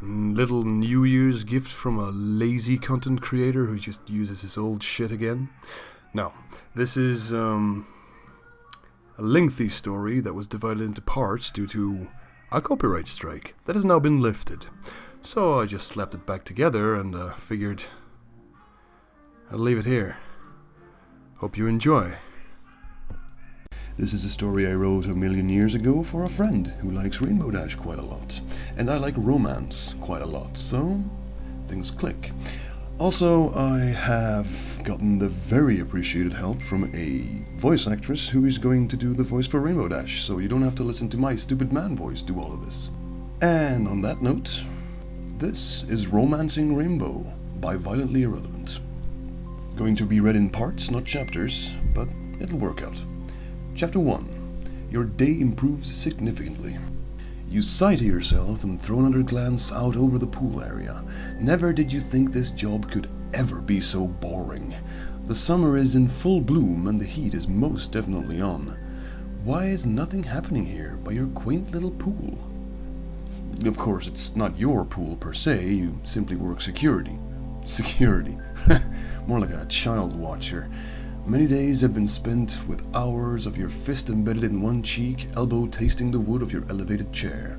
Little New Year's gift from a lazy content creator who just uses his old shit again. No, this is a lengthy story that was divided into parts due to a copyright strike that has now been lifted. So I just slapped it back together and figured I'll leave it here. Hope you enjoy. This is a story I wrote a million years ago for a friend who likes Rainbow Dash quite a lot, and I like romance quite a lot, so things click. Also, I have gotten the very appreciated help from a voice actress who is going to do the voice for Rainbow Dash, so you don't have to listen to my stupid man voice do all of this. And on that note, this is Romancing Rainbow by Violently Irrelevant. Going to be read in parts, not chapters, but it'll work out. Chapter 1. Your day improves significantly. You sigh to yourself and throw another glance out over the pool area. Never did you think this job could ever be so boring. The summer is in full bloom and the heat is most definitely on. Why is nothing happening here by your quaint little pool? Of course, it's not your pool per se, you simply work security. Security. More like a child watcher. Many days have been spent with hours of your fist embedded in one cheek, elbow tasting the wood of your elevated chair.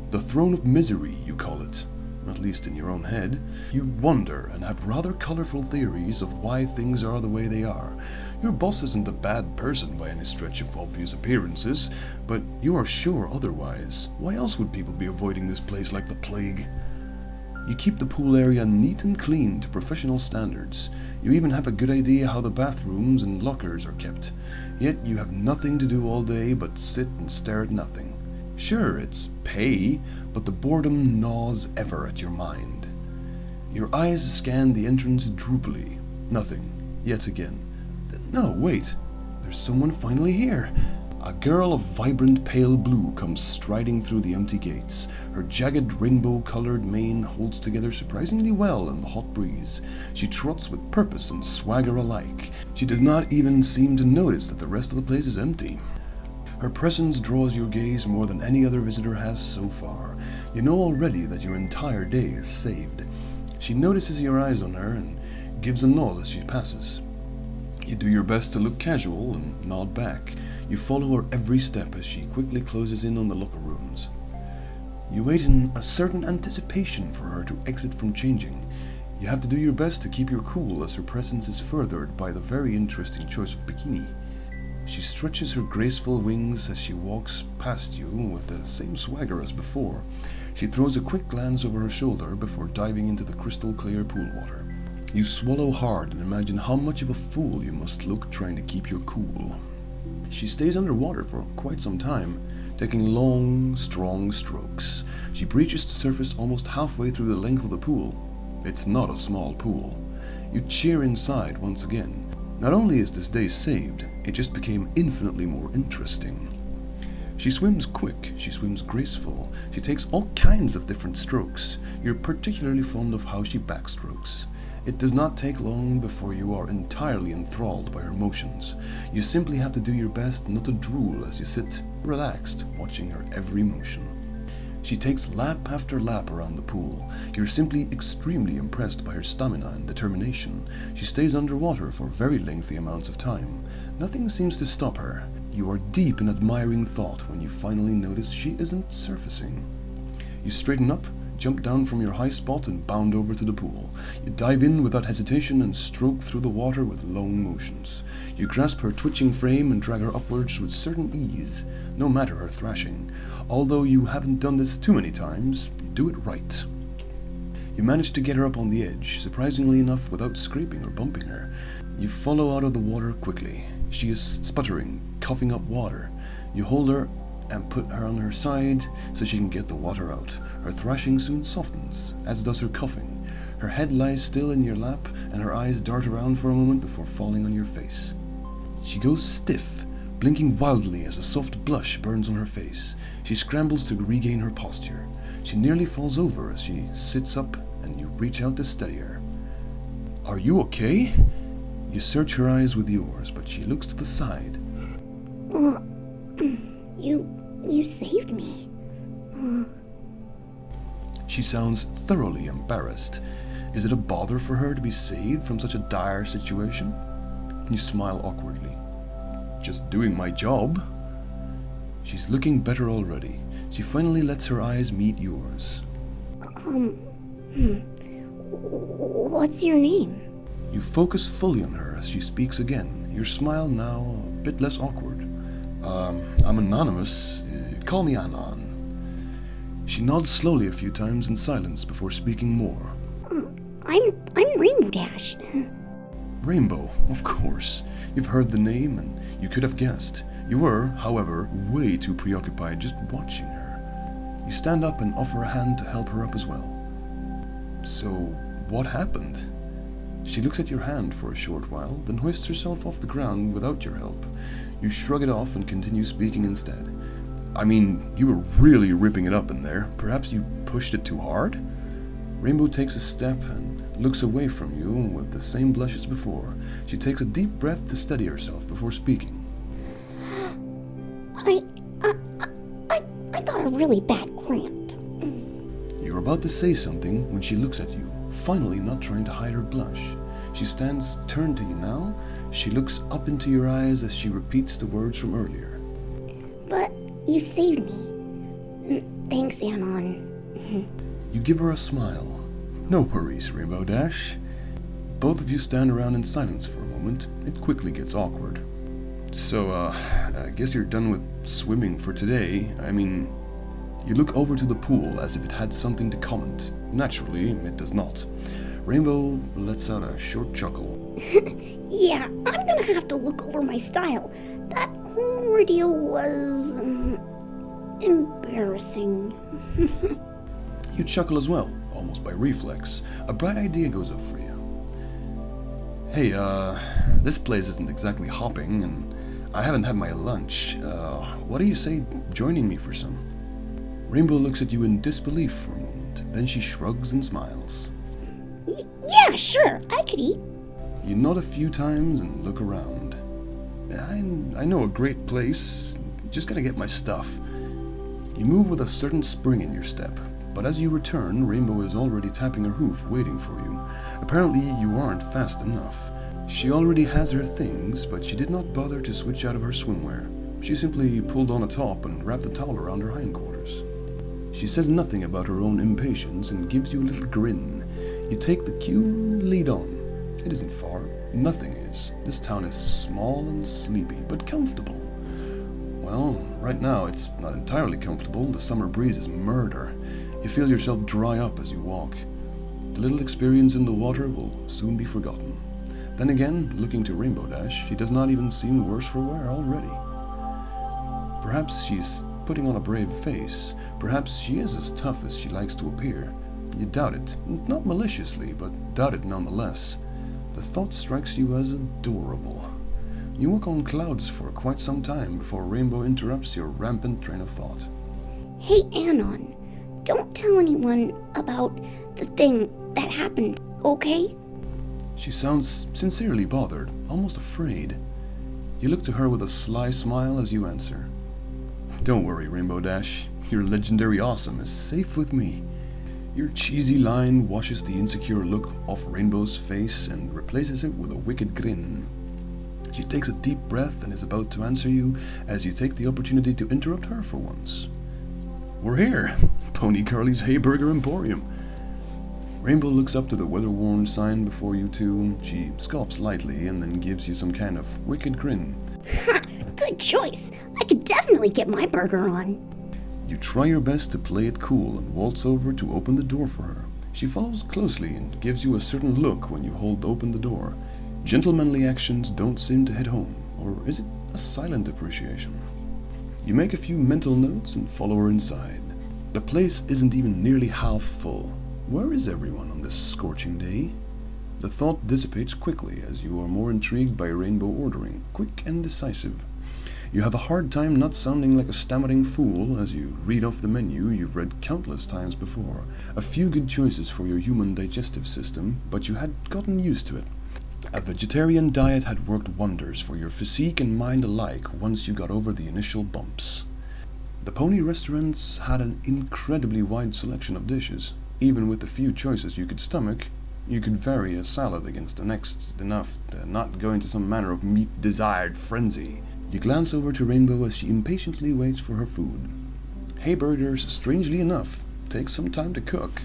The throne of misery, you call it, at least in your own head. You wonder and have rather colorful theories of why things are the way they are. Your boss isn't a bad person by any stretch of obvious appearances, but you are sure otherwise. Why else would people be avoiding this place like the plague? You keep the pool area neat and clean to professional standards. You even have a good idea how the bathrooms and lockers are kept. Yet you have nothing to do all day but sit and stare at nothing. Sure, it's pay, but the boredom gnaws ever at your mind. Your eyes scan the entrance droopily. Nothing. Yet again. No, wait. There's someone finally here. A girl of vibrant pale blue comes striding through the empty gates. Her jagged rainbow-colored mane holds together surprisingly well in the hot breeze. She trots with purpose and swagger alike. She does not even seem to notice that the rest of the place is empty. Her presence draws your gaze more than any other visitor has so far. You know already that your entire day is saved. She notices your eyes on her and gives a nod as she passes. You do your best to look casual and nod back. You follow her every step as she quickly closes in on the locker rooms. You wait in a certain anticipation for her to exit from changing. You have to do your best to keep your cool as her presence is furthered by the very interesting choice of bikini. She stretches her graceful wings as she walks past you with the same swagger as before. She throws a quick glance over her shoulder before diving into the crystal clear pool water. You swallow hard and imagine how much of a fool you must look trying to keep your cool. She stays underwater for quite some time, taking long, strong strokes. She breaches the surface almost halfway through the length of the pool. It's not a small pool. You cheer inside once again. Not only is this day saved, it just became infinitely more interesting. She swims quick, she swims graceful, she takes all kinds of different strokes. You're particularly fond of how she backstrokes. It does not take long before you are entirely enthralled by her motions. You simply have to do your best not to drool as you sit, relaxed, watching her every motion. She takes lap after lap around the pool. You're simply extremely impressed by her stamina and determination. She stays underwater for very lengthy amounts of time. Nothing seems to stop her. You are deep in admiring thought when you finally notice she isn't surfacing. You straighten up, jump down from your high spot and bound over to the pool. You dive in without hesitation and stroke through the water with long motions. You grasp her twitching frame and drag her upwards with certain ease, no matter her thrashing. Although you haven't done this too many times, you do it right. You manage to get her up on the edge, surprisingly enough without scraping or bumping her. You follow out of the water quickly. She is sputtering, coughing up water. You hold her and put her on her side so she can get the water out. Her thrashing soon softens, as does her coughing. Her head lies still in your lap, and her eyes dart around for a moment before falling on your face. She goes stiff, blinking wildly as a soft blush burns on her face. She scrambles to regain her posture. She nearly falls over as she sits up, and you reach out to steady her. "Are you okay?" You search her eyes with yours, but she looks to the side. You saved me. She sounds thoroughly embarrassed. Is it a bother for her to be saved from such a dire situation? You smile awkwardly. Just doing my job. She's looking better already. She finally lets her eyes meet yours. What's your name? You focus fully on her as she speaks again, your smile now a bit less awkward. I'm anonymous. Call me Anon. She nods slowly a few times in silence before speaking more. I'm Rainbow Dash. Rainbow, of course. You've heard the name and you could have guessed. You were, however, way too preoccupied just watching her. You stand up and offer a hand to help her up as well. So, what happened? She looks at your hand for a short while, then hoists herself off the ground without your help. You shrug it off and continue speaking instead. I mean, you were really ripping it up in there. Perhaps you pushed it too hard? Rainbow takes a step and looks away from you with the same blush as before. She takes a deep breath to steady herself before speaking. I got a really bad cramp. You're about to say something when she looks at you, finally not trying to hide her blush. She stands turned to you now. She looks up into your eyes as she repeats the words from earlier. But you saved me. Thanks, Anon. You give her a smile. No worries, Rainbow Dash. Both of you stand around in silence for a moment. It quickly gets awkward. So, I guess you're done with swimming for today. I mean, you look over to the pool as if it had something to comment. Naturally, it does not. Rainbow lets out a short chuckle. Yeah, I'm gonna have to look over my style. That whole ordeal was embarrassing. You chuckle as well, almost by reflex. A bright idea goes up for you. Hey, this place isn't exactly hopping, and I haven't had my lunch. What do you say joining me for some? Rainbow looks at you in disbelief for a moment, then she shrugs and smiles. Yeah, sure, I could eat. You nod a few times and look around. I know a great place, just gotta get my stuff. You move with a certain spring in your step, but as you return, Rainbow is already tapping her hoof waiting for you. Apparently you aren't fast enough. She already has her things, but she did not bother to switch out of her swimwear. She simply pulled on a top and wrapped a towel around her hindquarters. She says nothing about her own impatience and gives you a little grin. You take the cue, lead on. It isn't far. Nothing is. This town is small and sleepy, but comfortable. Well, right now it's not entirely comfortable. The summer breeze is murder. You feel yourself dry up as you walk. The little experience in the water will soon be forgotten. Then again, looking to Rainbow Dash, she does not even seem worse for wear already. Perhaps she's putting on a brave face. Perhaps she is as tough as she likes to appear. You doubt it, not maliciously, but doubt it nonetheless. The thought strikes you as adorable. You walk on clouds for quite some time before Rainbow interrupts your rampant train of thought. Hey, Anon, don't tell anyone about the thing that happened, okay? She sounds sincerely bothered, almost afraid. You look to her with a sly smile as you answer. Don't worry, Rainbow Dash. Your legendary awesome is safe with me. Your cheesy line washes the insecure look off Rainbow's face and replaces it with a wicked grin. She takes a deep breath and is about to answer you as you take the opportunity to interrupt her for once. We're here, Pony Curly's Hayburger Emporium. Rainbow looks up to the weather-worn sign before you two. She scoffs lightly and then gives you some kind of wicked grin. Ha! Good choice. I could definitely get my burger on. You try your best to play it cool and waltz over to open the door for her. She follows closely and gives you a certain look when you hold open the door. Gentlemanly actions don't seem to hit home, or is it a silent appreciation? You make a few mental notes and follow her inside. The place isn't even nearly half full. Where is everyone on this scorching day? The thought dissipates quickly as you are more intrigued by Rainbow ordering, quick and decisive. You have a hard time not sounding like a stammering fool as you read off the menu you've read countless times before. A few good choices for your human digestive system, but you had gotten used to it. A vegetarian diet had worked wonders for your physique and mind alike once you got over the initial bumps. The pony restaurants had an incredibly wide selection of dishes. Even with the few choices you could stomach, you could vary a salad against the next enough to not go into some manner of meat-desired frenzy. You glance over to Rainbow as she impatiently waits for her food. Hay burgers, strangely enough, take some time to cook.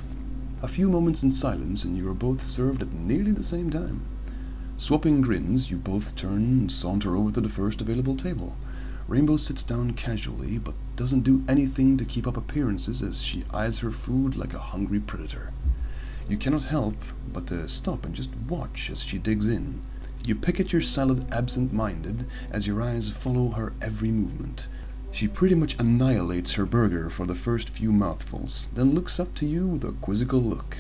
A few moments in silence and you are both served at nearly the same time. Swapping grins, you both turn and saunter over to the first available table. Rainbow sits down casually, but doesn't do anything to keep up appearances as she eyes her food like a hungry predator. You cannot help but to stop and just watch as she digs in. You pick at your salad absent-minded as your eyes follow her every movement. She pretty much annihilates her burger for the first few mouthfuls, then looks up to you with a quizzical look.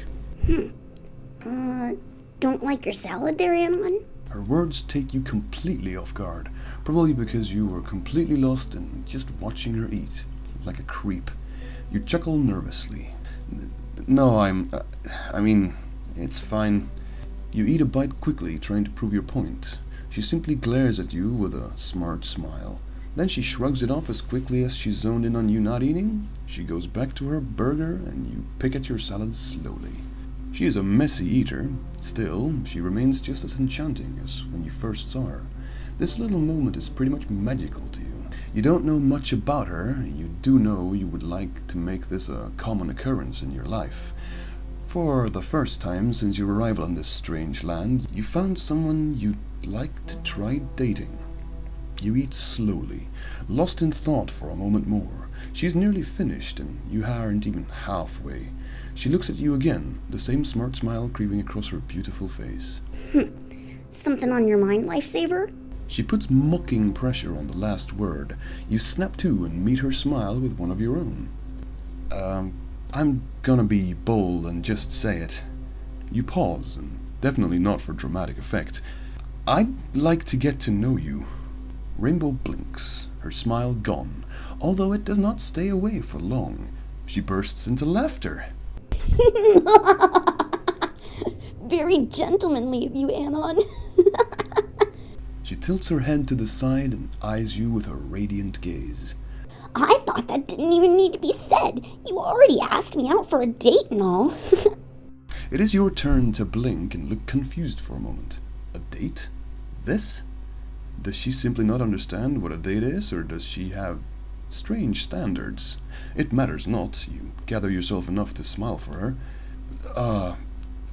Don't like your salad there, Anon? Her words take you completely off guard, probably because you were completely lost in just watching her eat, like a creep. You chuckle nervously. No, I mean, it's fine. You eat a bite quickly, trying to prove your point. She simply glares at you with a smart smile. Then she shrugs it off as quickly as she zoned in on you not eating. She goes back to her burger and you pick at your salad slowly. She is a messy eater. Still, she remains just as enchanting as when you first saw her. This little moment is pretty much magical to you. You don't know much about her, you do know you would like to make this a common occurrence in your life. For the first time since your arrival on this strange land, you found someone you'd like to try dating. You eat slowly, lost in thought for a moment more. She's nearly finished and you aren't even halfway. She looks at you again, the same smart smile creeping across her beautiful face. Something on your mind, lifesaver? She puts mocking pressure on the last word. You snap to and meet her smile with one of your own. I'm gonna be bold and just say it. You pause, and definitely not for dramatic effect. I'd like to get to know you. Rainbow blinks, her smile gone, although it does not stay away for long. She bursts into laughter. Very gentlemanly of you, Anon. She tilts her head to the side and eyes you with her radiant gaze. I thought that didn't even need to be said. You already asked me out for a date and all. It is your turn to blink and look confused for a moment. A date? This? Does she simply not understand what a date is, or does she have strange standards? It matters not. You gather yourself enough to smile for her.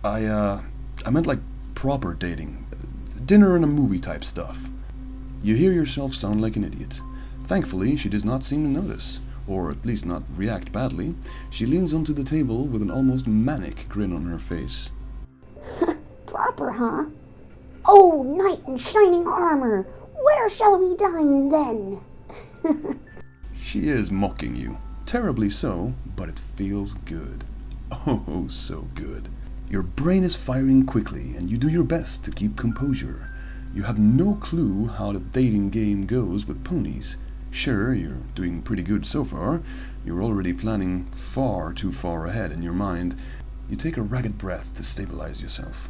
I meant like proper dating. Dinner and a movie type stuff. You hear yourself sound like an idiot. Thankfully, she does not seem to notice, or at least not react badly. She leans onto the table with an almost manic grin on her face. Proper, huh? Oh, knight in shining armor, where shall we dine then? She is mocking you. Terribly so, but it feels good. Oh, so good. Your brain is firing quickly, and you do your best to keep composure. You have no clue how the dating game goes with ponies. Sure, you're doing pretty good so far. You're already planning far too far ahead in your mind. You take a ragged breath to stabilize yourself.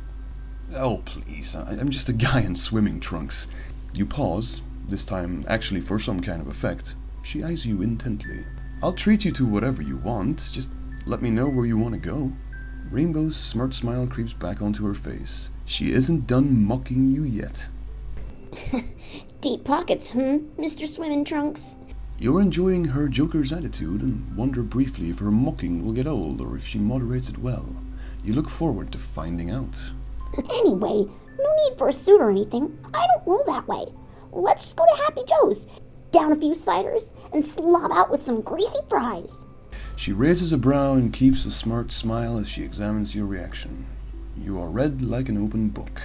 Oh, please, I'm just a guy in swimming trunks. You pause, this time actually for some kind of effect. She eyes you intently. I'll treat you to whatever you want, just let me know where you want to go. Rainbow's smart smile creeps back onto her face. She isn't done mocking you yet. Deep pockets, Mr. Swimming Trunks? You're enjoying her joker's attitude and wonder briefly if her mocking will get old or if she moderates it well. You look forward to finding out. Anyway, no need for a suit or anything. I don't roll that way. Let's just go to Happy Joe's, down a few ciders, and slob out with some greasy fries. She raises a brow and keeps a smart smile as she examines your reaction. You are read like an open book.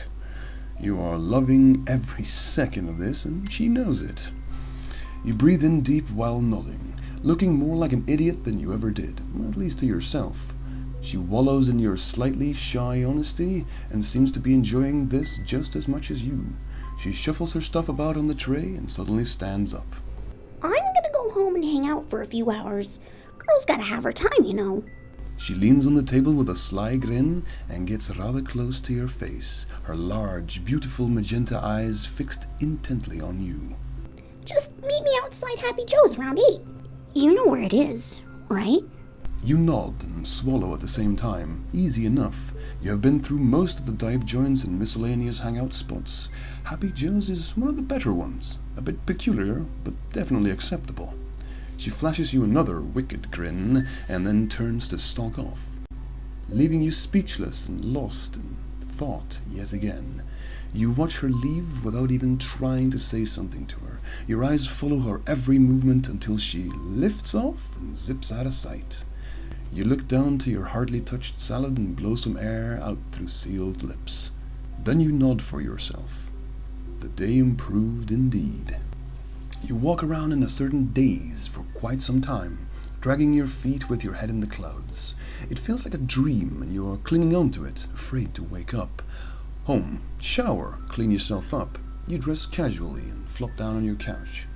You are loving every second of this, and she knows it. You breathe in deep while nodding, looking more like an idiot than you ever did, at least to yourself. She wallows in your slightly shy honesty and seems to be enjoying this just as much as you. She shuffles her stuff about on the tray and suddenly stands up. I'm gonna go home and hang out for a few hours. Girl's gotta have her time, you know. She leans on the table with a sly grin and gets rather close to your face, her large, beautiful magenta eyes fixed intently on you. Just meet me outside Happy Joe's around 8. You know where it is, right? You nod and swallow at the same time. Easy enough. You have been through most of the dive joints and miscellaneous hangout spots. Happy Joe's is one of the better ones. A bit peculiar, but definitely acceptable. She flashes you another wicked grin and then turns to stalk off, leaving you speechless and lost in thought yet again. You watch her leave without even trying to say something to her. Your eyes follow her every movement until she lifts off and zips out of sight. You look down to your hardly touched salad and blow some air out through sealed lips. Then you nod for yourself. The day improved indeed. You walk around in a certain daze for quite some time, dragging your feet with your head in the clouds. It feels like a dream and you are clinging on to it, afraid to wake up. Home, shower, clean yourself up. You dress casually and flop down on your couch.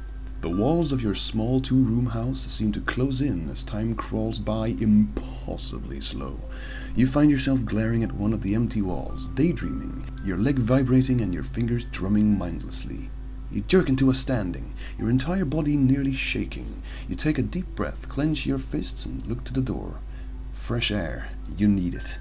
The walls of your small two-room house seem to close in as time crawls by impossibly slow. You find yourself glaring at one of the empty walls, daydreaming, your leg vibrating and your fingers drumming mindlessly. You jerk into a standing, your entire body nearly shaking. You take a deep breath, clench your fists and look to the door. Fresh air, you need it.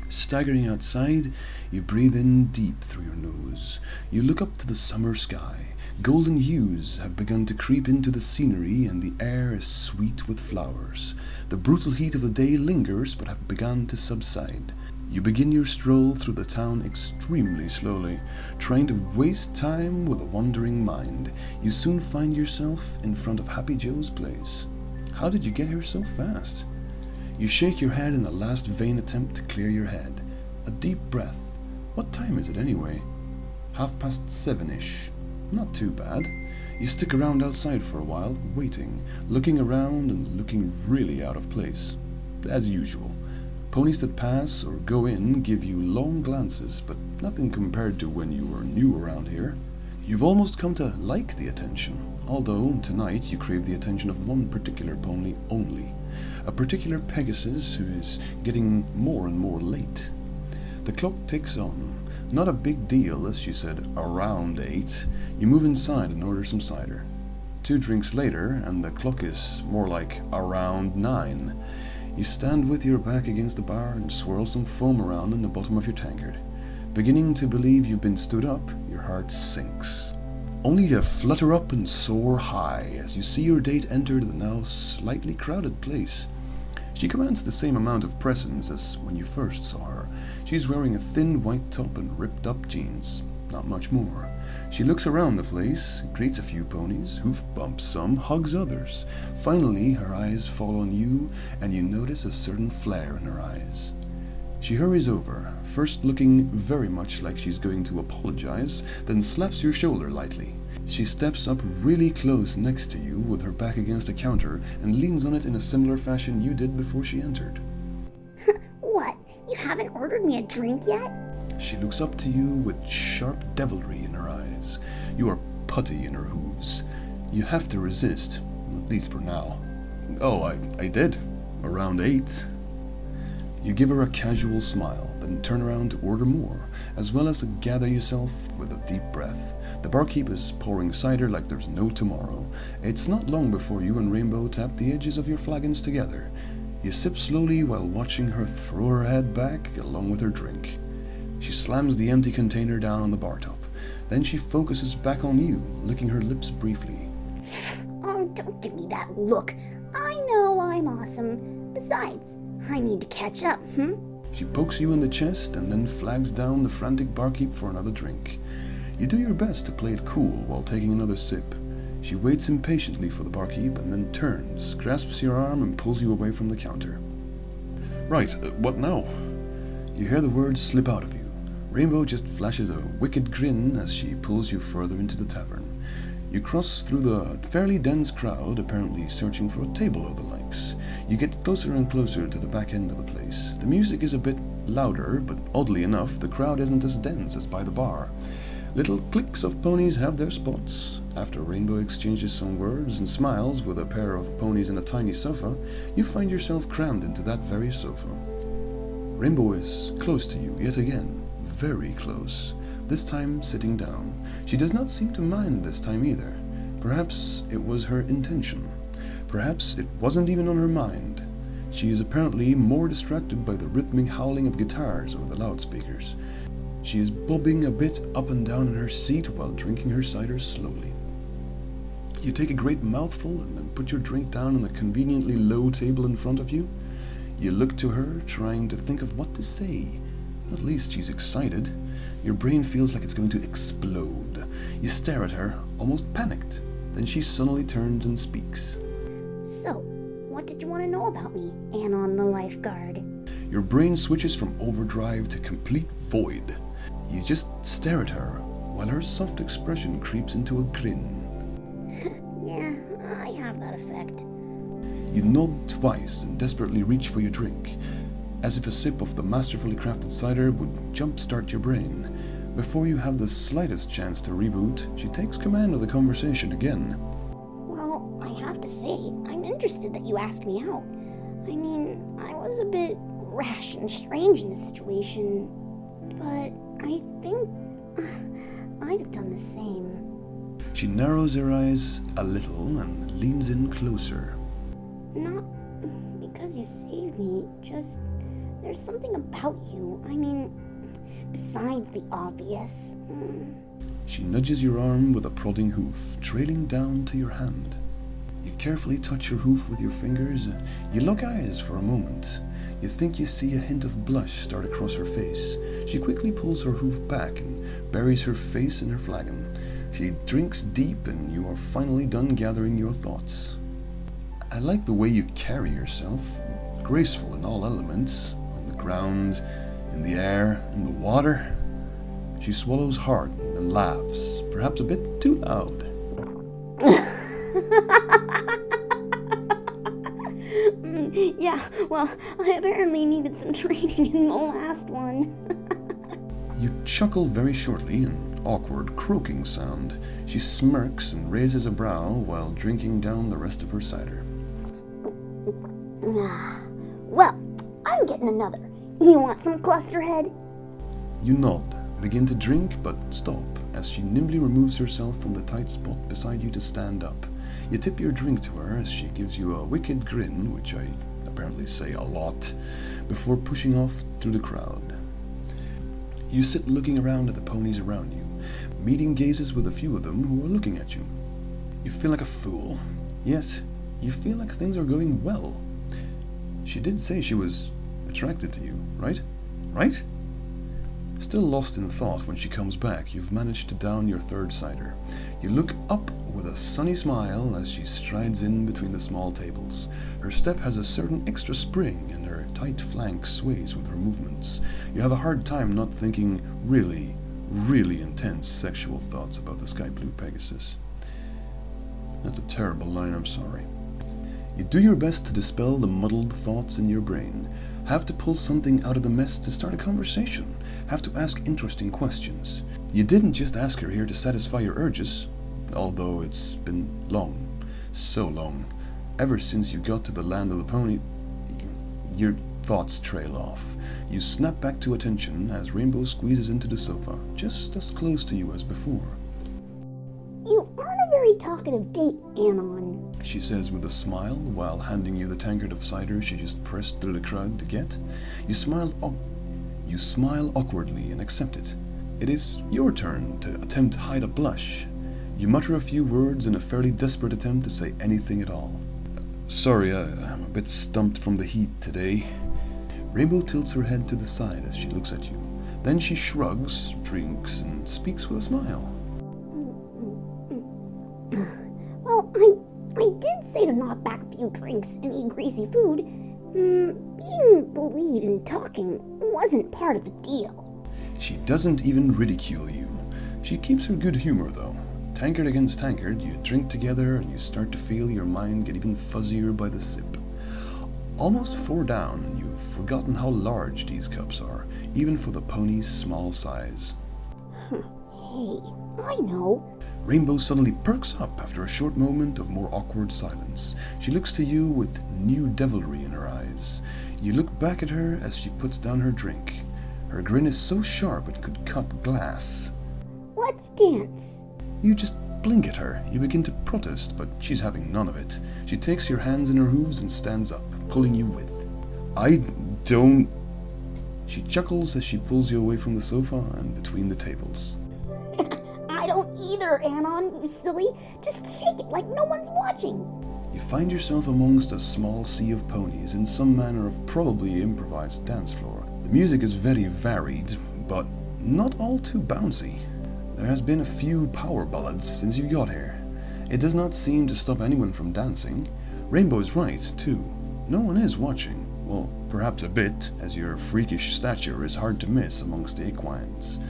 Staggering outside, you breathe in deep through your nose. You look up to the summer sky. Golden hues have begun to creep into the scenery and the air is sweet with flowers. The brutal heat of the day lingers but has begun to subside. You begin your stroll through the town extremely slowly, trying to waste time with a wandering mind. You soon find yourself in front of Happy Joe's place. How did you get here so fast? You shake your head in the last vain attempt to clear your head. A deep breath. What time is it anyway? 7:30-ish. Not too bad. You stick around outside for a while, waiting, looking around and looking really out of place. As usual. Ponies that pass or go in give you long glances, but nothing compared to when you were new around here. You've almost come to like the attention, although tonight you crave the attention of one particular pony only. A particular Pegasus who is getting more and more late. The clock ticks on. Not a big deal, as she said, around 8. You move inside and order some cider. 2 drinks later, and the clock is more like around 9. You stand with your back against the bar and swirl some foam around in the bottom of your tankard. Beginning to believe you've been stood up, your heart sinks. Only to flutter up and soar high as you see your date enter the now slightly crowded place. She commands the same amount of presence as when you first saw her. She's wearing a thin white top and ripped up jeans. Not much more. She looks around the place, greets a few ponies, hoof bumps some, hugs others. Finally, her eyes fall on you, and you notice a certain flare in her eyes. She hurries over, first looking very much like she's going to apologize, then slaps your shoulder lightly. She steps up really close next to you with her back against the counter and leans on it in a similar fashion you did before she entered. What? You haven't ordered me a drink yet? She looks up to you with sharp devilry in her eyes. You are putty in her hooves. You have to resist, at least for now. Oh, I did. Around 8. You give her a casual smile, then turn around to order more, as well as to gather yourself with a deep breath. The barkeep is pouring cider like there's no tomorrow. It's not long before you and Rainbow tap the edges of your flagons together. You sip slowly while watching her throw her head back along with her drink. She slams the empty container down on the bar top. Then she focuses back on you, licking her lips briefly. Oh, don't give me that look. I know I'm awesome. Besides, I need to catch up, She pokes you in the chest and then flags down the frantic barkeep for another drink. You do your best to play it cool while taking another sip. She waits impatiently for the barkeep and then turns, grasps your arm and pulls you away from the counter. Right, what now? You hear the words slip out of you. Rainbow just flashes a wicked grin as she pulls you further into the tavern. You cross through the fairly dense crowd, apparently searching for a table or the likes. You get closer and closer to the back end of the place. The music is a bit louder, but oddly enough, the crowd isn't as dense as by the bar. Little cliques of ponies have their spots. After Rainbow exchanges some words and smiles with a pair of ponies and a tiny sofa, you find yourself crammed into that very sofa. Rainbow is close to you yet again, very close. This time sitting down. She does not seem to mind this time either. Perhaps it was her intention. Perhaps it wasn't even on her mind. She is apparently more distracted by the rhythmic howling of guitars over the loudspeakers. She is bobbing a bit up and down in her seat while drinking her cider slowly. You take a great mouthful and then put your drink down on the conveniently low table in front of you. You look to her, trying to think of what to say. At least she's excited. Your brain feels like it's going to explode. You stare at her, almost panicked. Then she suddenly turns and speaks. So, what did you want to know about me, Anon the lifeguard? Your brain switches from overdrive to complete void. You just stare at her, while her soft expression creeps into a grin. Yeah, I have that effect. You nod twice and desperately reach for your drink, as if a sip of the masterfully crafted cider would jumpstart your brain. Before you have the slightest chance to reboot, she takes command of the conversation again. Well, I have to say, I'm interested that you asked me out. I mean, I was a bit rash and strange in this situation, but I think I'd have done the same. She narrows her eyes a little and leans in closer. Not because you saved me, just there's something about you. I mean, besides the obvious. She nudges your arm with a prodding hoof, trailing down to your hand. You carefully touch your hoof with your fingers. You lock eyes for a moment. You think you see a hint of blush start across her face. She quickly pulls her hoof back and buries her face in her flagon. She drinks deep and you are finally done gathering your thoughts. I like the way you carry yourself, graceful in all elements, on the ground, in the air, in the water. She swallows hard and laughs, perhaps a bit too loud. Yeah, well, I apparently needed some training in the last one. You chuckle very shortly, an awkward croaking sound. She smirks and raises a brow while drinking down the rest of her cider. Well, I'm getting another. You want some clusterhead? You nod, begin to drink, but stop as she nimbly removes herself from the tight spot beside you to stand up. You tip your drink to her as she gives you a wicked grin, which I apparently say a lot, before pushing off through the crowd. You sit looking around at the ponies around you, meeting gazes with a few of them who are looking at you. You feel like a fool, yet you feel like things are going well. She did say she was attracted to you, right? Right? Still lost in thought when she comes back, you've managed to down your third cider. You look up with a sunny smile as she strides in between the small tables. Her step has a certain extra spring and her tight flank sways with her movements. You have a hard time not thinking really, really intense sexual thoughts about the sky blue Pegasus. That's a terrible line, I'm sorry. You do your best to dispel the muddled thoughts in your brain. Have to pull something out of the mess to start a conversation. Have to ask interesting questions. You didn't just ask her here to satisfy your urges, although it's been long, so long, ever since you got to the land of the pony. Your thoughts trail off. You snap back to attention as Rainbow squeezes into the sofa, just as close to you as before. You aren't a very talkative date, Anon, she says with a smile while handing you the tankard of cider she just pressed through the crowd to get. You smile awkwardly and accept it. It is your turn to attempt to hide a blush. You mutter a few words in a fairly desperate attempt to say anything at all. Sorry, I'm a bit stumped from the heat today. Rainbow tilts her head to the side as she looks at you. Then she shrugs, drinks, and speaks with a smile. Well, I did say to knock back a few drinks and eat greasy food. Being bullied and talking wasn't part of the deal. She doesn't even ridicule you. She keeps her good humor, though. Tankard against tankard, you drink together and you start to feel your mind get even fuzzier by the sip. Almost 4 down, and you've forgotten how large these cups are, even for the pony's small size. Hey, I know. Rainbow suddenly perks up after a short moment of more awkward silence. She looks to you with new devilry in her eyes. You look back at her as she puts down her drink. Her grin is so sharp it could cut glass. Let's dance. You just blink at her. You begin to protest, but she's having none of it. She takes your hands in her hooves and stands up, pulling you with. I don't... She chuckles as she pulls you away from the sofa and between the tables. I don't either, Anon, you silly. Just shake it like no one's watching. You find yourself amongst a small sea of ponies in some manner of probably improvised dance floor. The music is very varied, but not all too bouncy. There has been a few power ballads since you got here. It does not seem to stop anyone from dancing. Rainbow's right, too. No one is watching. Well, perhaps a bit, as your freakish stature is hard to miss amongst the equines.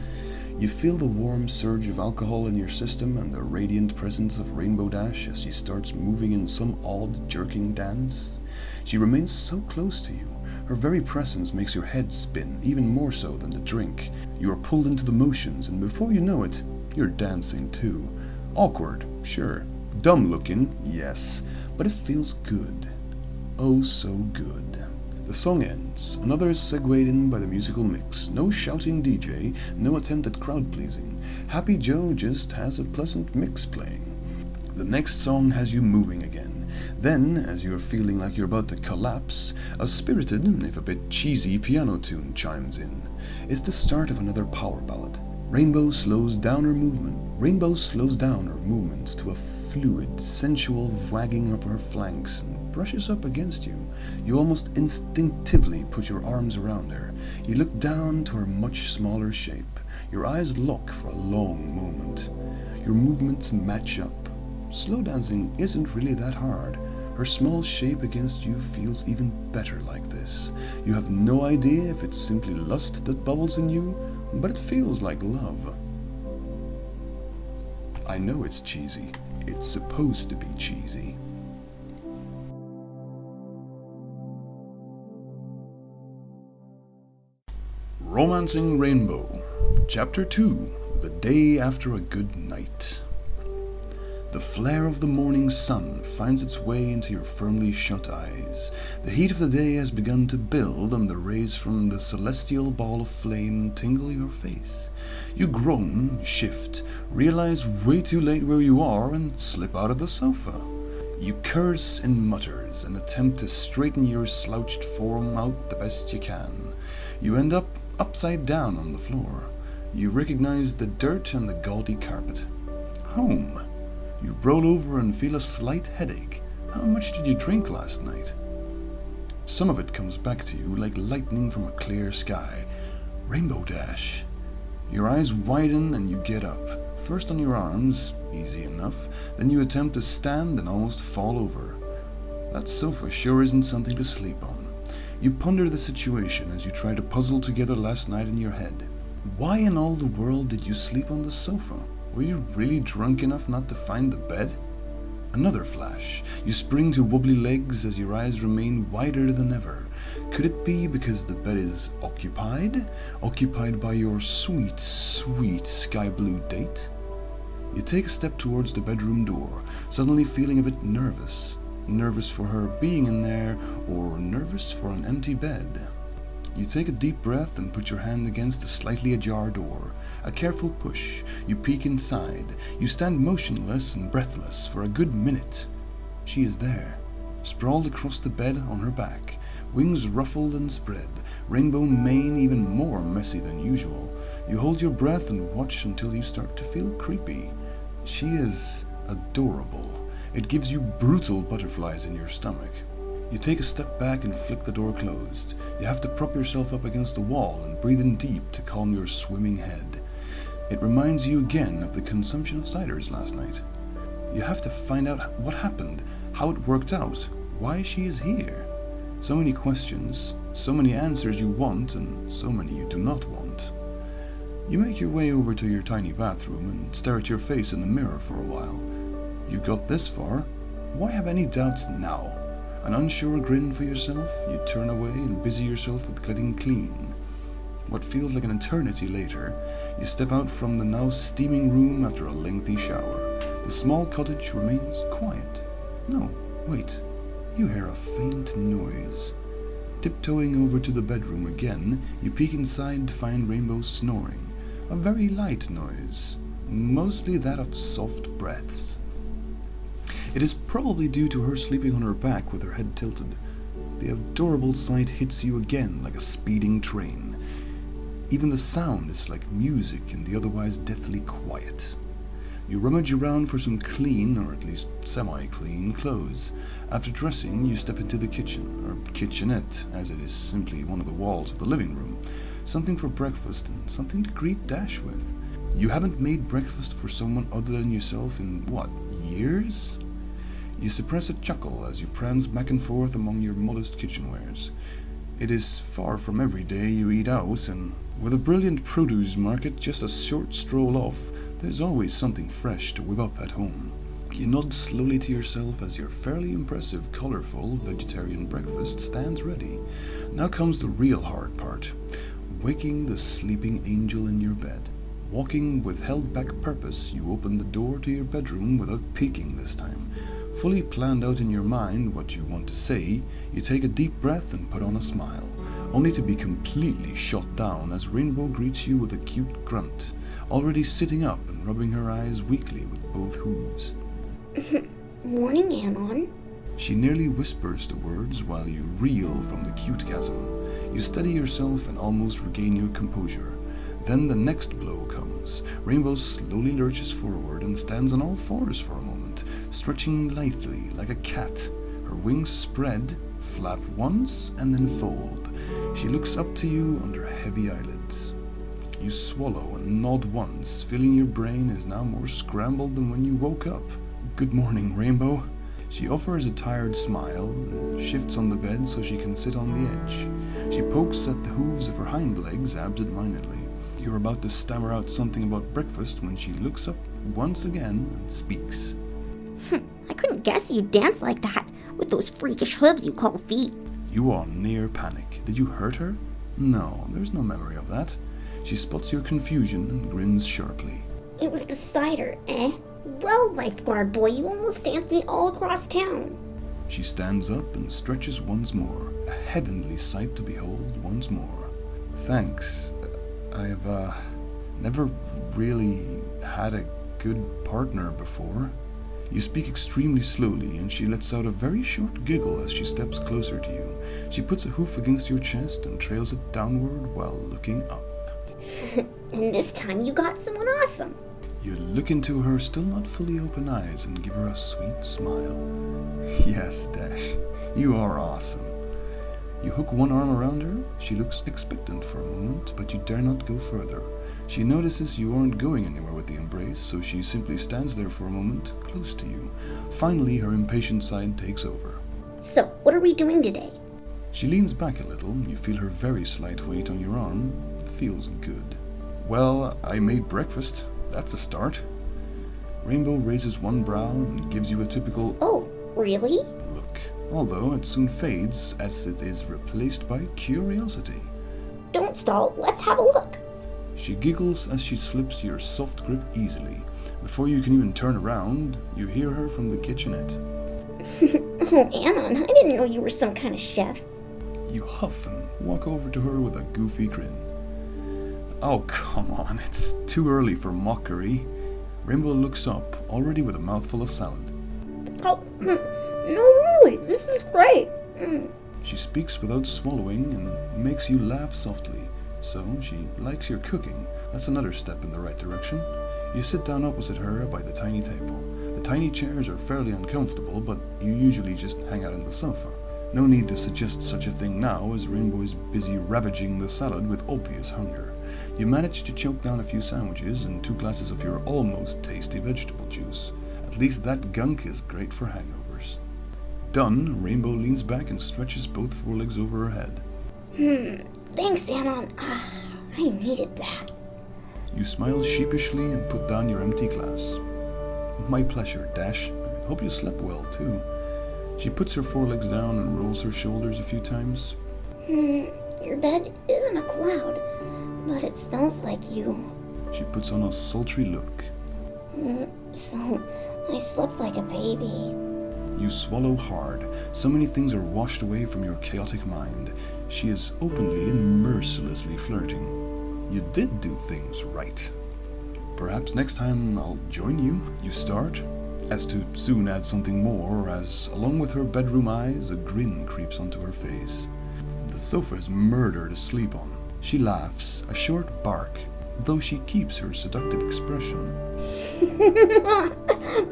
You feel the warm surge of alcohol in your system and the radiant presence of Rainbow Dash as she starts moving in some odd, jerking dance. She remains so close to you. Her very presence makes your head spin, even more so than the drink. You are pulled into the motions, and before you know it, you're dancing too. Awkward, sure. Dumb looking, yes. But it feels good. Oh, so good. The song ends. Another is segued in by the musical mix. No shouting DJ, no attempt at crowd pleasing. Happy Joe just has a pleasant mix playing. The next song has you moving again. Then, as you're feeling like you're about to collapse, a spirited, if a bit cheesy, piano tune chimes in. It's the start of another power ballad. Rainbow slows down her movements to a fluid, sensual wagging of her flanks and brushes up against you. You almost instinctively put your arms around her. You look down to her much smaller shape. Your eyes lock for a long moment. Your movements match up. Slow dancing isn't really that hard. Her small shape against you feels even better like this. You have no idea if it's simply lust that bubbles in you, but it feels like love. I know it's cheesy. It's supposed to be cheesy. Romancing Rainbow, Chapter 2, The Day After a Good Night. The flare of the morning sun finds its way into your firmly shut eyes. The heat of the day has begun to build, and the rays from the celestial ball of flame tingle your face. You groan, shift, realize way too late where you are, and slip out of the sofa. You curse in mutters and attempt to straighten your slouched form out the best you can. You end up upside down on the floor. You recognize the dirt and the gaudy carpet. Home. You roll over and feel a slight headache. How much did you drink last night? Some of it comes back to you like lightning from a clear sky. Rainbow Dash. Your eyes widen and you get up. First on your arms, easy enough. Then you attempt to stand and almost fall over. That sofa sure isn't something to sleep on. You ponder the situation as you try to puzzle together last night in your head. Why in all the world did you sleep on the sofa? Were you really drunk enough not to find the bed? Another flash. You spring to wobbly legs as your eyes remain wider than ever. Could it be because the bed is occupied? Occupied by your sweet, sweet sky blue date? You take a step towards the bedroom door, suddenly feeling a bit nervous. Nervous for her being in there, or nervous for an empty bed. You take a deep breath and put your hand against the slightly ajar door. A careful push. You peek inside. You stand motionless and breathless for a good minute. She is there, sprawled across the bed on her back, wings ruffled and spread, rainbow mane even more messy than usual. You hold your breath and watch until you start to feel creepy. She is adorable. It gives you brutal butterflies in your stomach. You take a step back and flick the door closed. You have to prop yourself up against the wall and breathe in deep to calm your swimming head. It reminds you again of the consumption of ciders last night. You have to find out what happened, how it worked out, why she is here. So many questions, so many answers you want, and so many you do not want. You make your way over to your tiny bathroom and stare at your face in the mirror for a while. You got this far. Why have any doubts now? An unsure grin for yourself, you turn away and busy yourself with getting clean. What feels like an eternity later, you step out from the now steaming room after a lengthy shower. The small cottage remains quiet. No, wait, you hear a faint noise. Tiptoeing over to the bedroom again, you peek inside to find Rainbow snoring. A very light noise. mostly that of soft breaths. It is probably due to her sleeping on her back with her head tilted. The adorable sight hits you again like a speeding train. Even the sound is like music in the otherwise deathly quiet. You rummage around for some clean, or at least semi-clean, clothes. After dressing, you step into the kitchen, or kitchenette, as it is simply one of the walls of the living room. Something for breakfast and something to greet Dash with. You haven't made breakfast for someone other than yourself in, years? You suppress a chuckle as you prance back and forth among your modest kitchenwares. It is far from every day you eat out, and with a brilliant produce market just a short stroll off, there's always something fresh to whip up at home. You nod slowly to yourself as your fairly impressive, colorful vegetarian breakfast stands ready. Now comes the real hard part. Waking the sleeping angel in your bed. Walking with held-back purpose, you open the door to your bedroom without peeking this time. Fully planned out in your mind what you want to say, you take a deep breath and put on a smile, only to be completely shot down as Rainbow greets you with a cute grunt, already sitting up and rubbing her eyes weakly with both hooves. Morning, Anon. She nearly whispers the words while you reel from the cute-gasm. You steady yourself and almost regain your composure. Then the next blow comes. Rainbow slowly lurches forward and stands on all fours for a moment, stretching lithely like a cat. Her wings spread, flap once, and then fold. She looks up to you under heavy eyelids. You swallow and nod once, feeling your brain is now more scrambled than when you woke up. Good morning, Rainbow. She offers a tired smile and shifts on the bed so she can sit on the edge. She pokes at the hooves of her hind legs absent-mindedly. You're about to stammer out something about breakfast when she looks up once again and speaks. I couldn't guess you'd dance like that, with those freakish hooves you call feet. You are near panic. Did you hurt her? No, there's no memory of that. She spots your confusion and grins sharply. It was the cider, eh? Well, lifeguard boy, you almost danced me all across town. She stands up and stretches once more, a heavenly sight to behold once more. Thanks. I've, never really had a good partner before. You speak extremely slowly, and she lets out a very short giggle as she steps closer to you. She puts a hoof against your chest and trails it downward while looking up. And this time you got someone awesome. You look into her still not fully open eyes and give her a sweet smile. Yes, Dash, you are awesome. You hook one arm around her. She looks expectant for a moment, but you dare not go further. She notices you aren't going anywhere with the embrace, so she simply stands there for a moment, close to you. Finally, her impatient side takes over. So, what are we doing today? She leans back a little. You feel her very slight weight on your arm. It feels good. Well, I made breakfast. That's a start. Rainbow raises one brow and gives you a typical Oh, really? look, although it soon fades as it is replaced by curiosity. Don't stall, let's have a look. She giggles as she slips your soft grip easily. Before you can even turn around, you hear her from the kitchenette. Oh, Anon, I didn't know you were some kind of chef. You huff and walk over to her with a goofy grin. Oh, come on, it's too early for mockery. Rainbow looks up, already with a mouthful of salad. Oh, no, really, this is great. She speaks without swallowing and makes you laugh softly. So, she likes your cooking. That's another step in the right direction. You sit down opposite her by the tiny table. The tiny chairs are fairly uncomfortable, but you usually just hang out on the sofa. No need to suggest such a thing now, as Rainbow is busy ravaging the salad with obvious hunger. You manage to choke down a few sandwiches and 2 glasses of your almost tasty vegetable juice. At least that gunk is great for hangovers. Done, Rainbow leans back and stretches both forelegs over her head. Thanks, Anon. I needed that. You smile sheepishly and put down your empty glass. My pleasure, Dash. I hope you slept well, too. She puts her forelegs down and rolls her shoulders a few times. Your bed isn't a cloud, but it smells like you. She puts on a sultry look. So, I slept like a baby. You swallow hard. So many things are washed away from your chaotic mind. She is openly and mercilessly flirting. You did do things right. Perhaps next time I'll join you. You start, as to soon add something more, as along with her bedroom eyes, a grin creeps onto her face. The sofa is murder to sleep on. She laughs, a short bark, though she keeps her seductive expression.